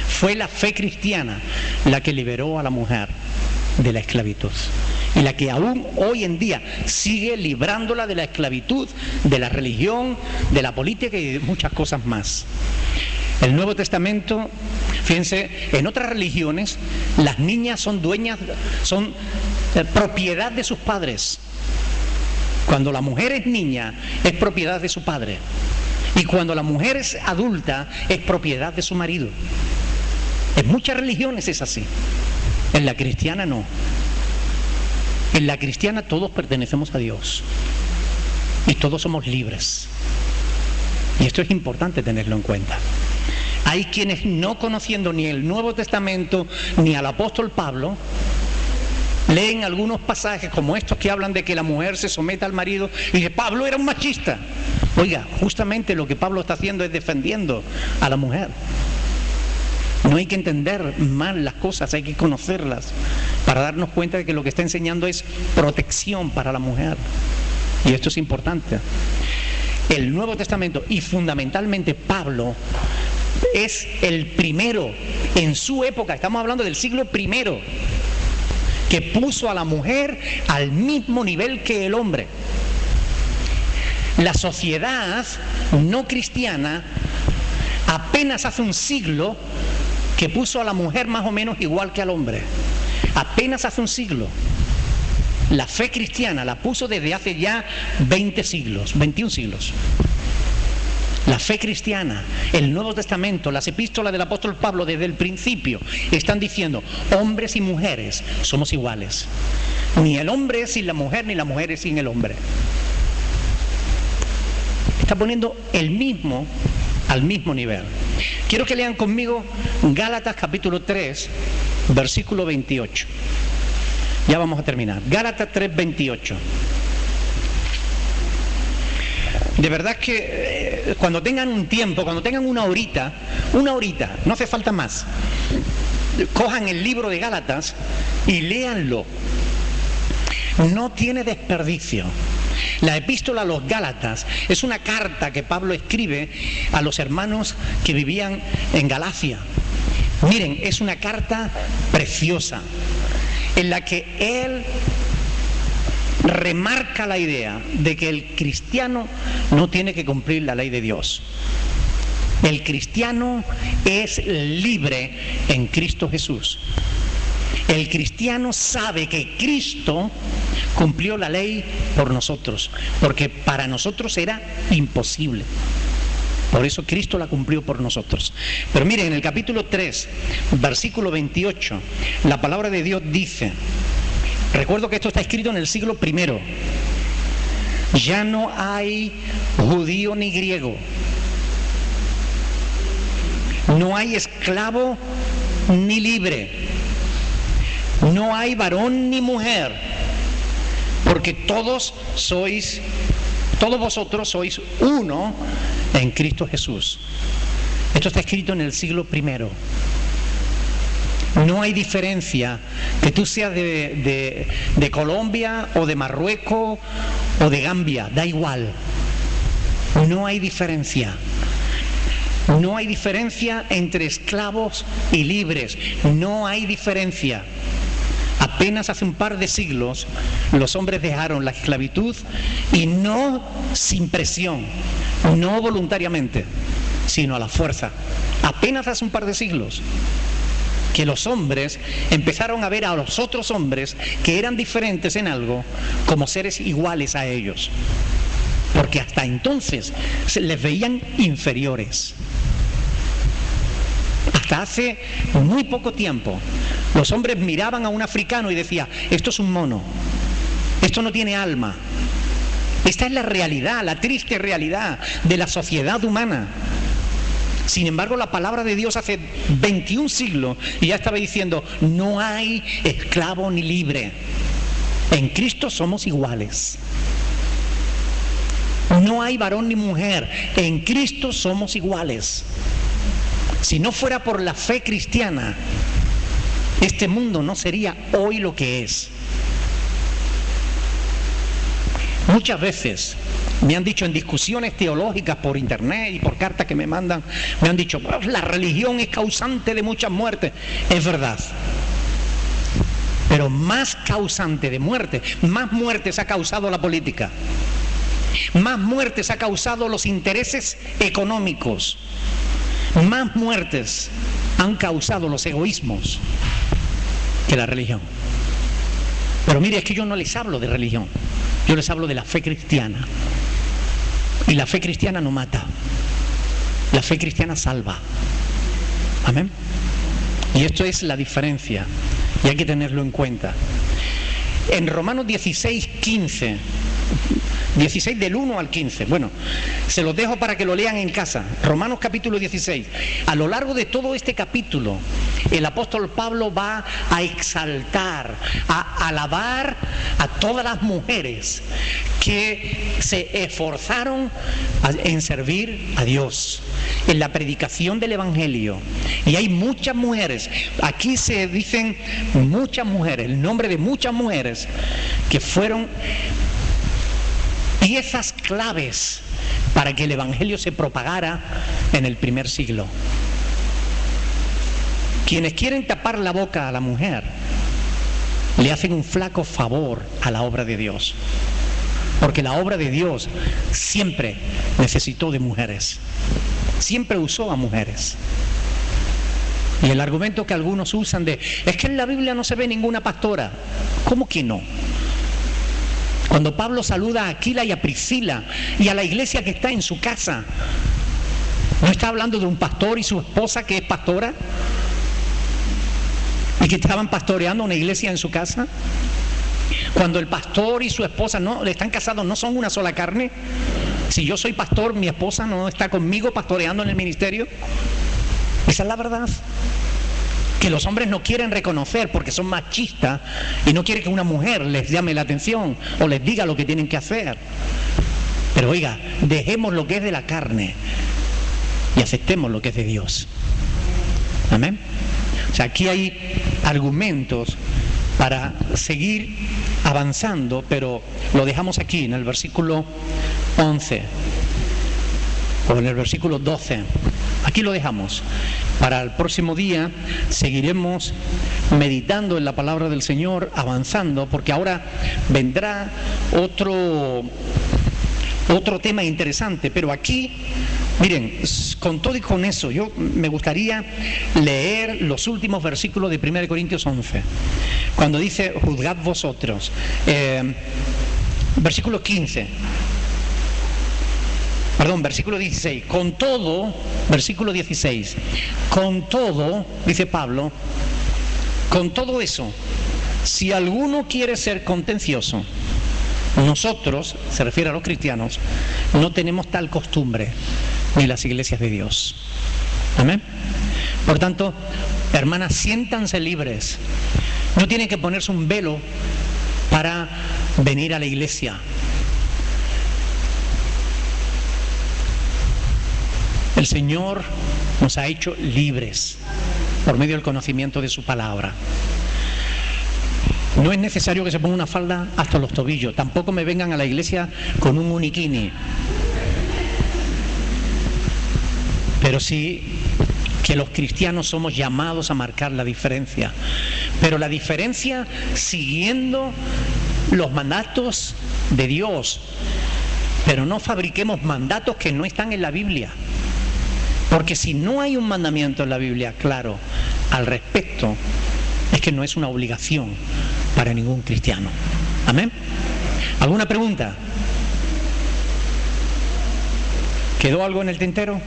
Speaker 1: Fue la fe cristiana la que liberó a la mujer de la esclavitud y la que aún hoy en día sigue librándola de la esclavitud, de la religión, de la política y de muchas cosas más. El Nuevo Testamento, fíjense, en otras religiones las niñas son dueñas, son propiedad de sus padres. Cuando la mujer es niña, es propiedad de su padre. Y cuando la mujer es adulta, es propiedad de su marido. En muchas religiones es así. En la cristiana no. En la cristiana todos pertenecemos a Dios. Y todos somos libres. Y esto es importante tenerlo en cuenta. Hay quienes, no conociendo ni el Nuevo Testamento ni al apóstol Pablo, leen algunos pasajes como estos que hablan de que la mujer se someta al marido y dice, Pablo era un machista. Oiga, justamente lo que Pablo está haciendo es defendiendo a la mujer. No hay que entender mal las cosas, hay que conocerlas para darnos cuenta de que lo que está enseñando es protección para la mujer. Y esto es importante. El Nuevo Testamento y fundamentalmente Pablo es el primero en su época, estamos hablando del siglo I, que puso a la mujer al mismo nivel que el hombre. La sociedad no cristiana apenas hace un siglo que puso a la mujer más o menos igual que al hombre. Apenas hace un siglo. La fe cristiana la puso desde hace ya 20 siglos, 21 siglos. La fe cristiana, el Nuevo Testamento, las epístolas del apóstol Pablo desde el principio están diciendo, hombres y mujeres somos iguales. Ni el hombre es sin la mujer, ni la mujer es sin el hombre. Está poniendo el mismo al mismo nivel. Quiero que lean conmigo Gálatas capítulo 3, versículo 28. Ya vamos a terminar. Gálatas 3, 28. De verdad que cuando tengan un tiempo, cuando tengan una horita, no hace falta más, cojan el libro de Gálatas y léanlo. No tiene desperdicio. La epístola a los Gálatas es una carta que Pablo escribe a los hermanos que vivían en Galacia. Miren, es una carta preciosa en la que él remarca la idea de que el cristiano no tiene que cumplir la ley de Dios. El cristiano es libre en Cristo Jesús. El cristiano sabe que Cristo cumplió la ley por nosotros, porque para nosotros era imposible. Por eso Cristo la cumplió por nosotros. Pero miren, en el capítulo 3, versículo 28, la palabra de Dios dice, recuerdo que esto está escrito en el siglo I, ya no hay judío ni griego, no hay esclavo ni libre, no hay varón ni mujer, porque todos vosotros sois uno en Cristo Jesús. Esto está escrito en el siglo I. No hay diferencia que tú seas de Colombia o de Marruecos o de Gambia, da igual. No hay diferencia. No hay diferencia entre esclavos y libres. No hay diferencia. Apenas hace un par de siglos los hombres dejaron la esclavitud y no sin presión, no voluntariamente, sino a la fuerza. Apenas hace un par de siglos que los hombres empezaron a ver a los otros hombres que eran diferentes en algo como seres iguales a ellos, porque hasta entonces se les veían inferiores. Hasta hace muy poco tiempo los hombres miraban a un africano y decían, esto es un mono, esto no tiene alma. Esta es la realidad, la triste realidad de la sociedad humana. Sin embargo, la palabra de Dios hace 21 siglos y ya estaba diciendo, no hay esclavo ni libre. En Cristo somos iguales. No hay varón ni mujer. En Cristo somos iguales. Si no fuera por la fe cristiana, este mundo no sería hoy lo que es. Muchas veces me han dicho en discusiones teológicas por internet y por cartas que me mandan, me han dicho, la religión es causante de muchas muertes. Es verdad. Pero más causante de muerte, más muertes ha causado la política. Más muertes ha causado los intereses económicos. Más muertes han causado los egoísmos que la religión. Pero mire, es que yo no les hablo de religión, yo les hablo de la fe cristiana. Y la fe cristiana no mata, la fe cristiana salva. Amén. Y esto es la diferencia, y hay que tenerlo en cuenta. En Romanos 16, 15, 16 del 1 al 15, bueno, se los dejo para que lo lean en casa. Romanos capítulo 16. A lo largo de todo este capítulo, el apóstol Pablo va a exaltar, a alabar a todas las mujeres que se esforzaron en servir a Dios, en la predicación del Evangelio. Y hay muchas mujeres, aquí se dicen muchas mujeres, el nombre de muchas mujeres que fueron piezas claves para que el Evangelio se propagara en el primer siglo. Quienes quieren tapar la boca a la mujer le hacen un flaco favor a la obra de Dios, porque la obra de Dios siempre necesitó de mujeres, siempre usó a mujeres. Y el argumento que algunos usan es que en la Biblia no se ve ninguna pastora. ¿Cómo que no? Cuando Pablo saluda a Aquila y a Priscila y a la iglesia que está en su casa, ¿no está hablando de un pastor y su esposa que es pastora? ¿Y que estaban pastoreando una iglesia en su casa? Cuando el pastor y su esposa no están casados, ¿no son una sola carne? Si yo soy pastor, mi esposa no está conmigo pastoreando en el ministerio. Esa es la verdad. Que los hombres no quieren reconocer porque son machistas y no quieren que una mujer les llame la atención o les diga lo que tienen que hacer. Pero oiga, dejemos lo que es de la carne y aceptemos lo que es de Dios. Amén. O sea, aquí hay argumentos para seguir avanzando, pero lo dejamos aquí en el versículo 11 o en el versículo 12. Aquí lo dejamos. Para el próximo día seguiremos meditando en la palabra del Señor, avanzando, porque ahora vendrá otro tema interesante. Pero aquí, miren, con todo y con eso, yo me gustaría leer los últimos versículos de 1 Corintios 11, cuando dice, juzgad vosotros. Versículo 15. Perdón, versículo 16. Con todo, versículo 16. Con todo, dice Pablo, con todo eso, si alguno quiere ser contencioso, nosotros, se refiere a los cristianos, no tenemos tal costumbre ni las iglesias de Dios. Amén. Por tanto, hermanas, siéntanse libres. No tienen que ponerse un velo para venir a la iglesia. El Señor nos ha hecho libres por medio del conocimiento de su palabra. No es necesario que se ponga una falda hasta los tobillos. Tampoco me vengan a la iglesia con un uniquini. Pero sí que los cristianos somos llamados a marcar la diferencia. Pero la diferencia siguiendo los mandatos de Dios. Pero no fabriquemos mandatos que no están en la Biblia. Porque si no hay un mandamiento en la Biblia claro al respecto, es que no es una obligación para ningún cristiano. ¿Amén? ¿Alguna pregunta? ¿Quedó algo en el tintero?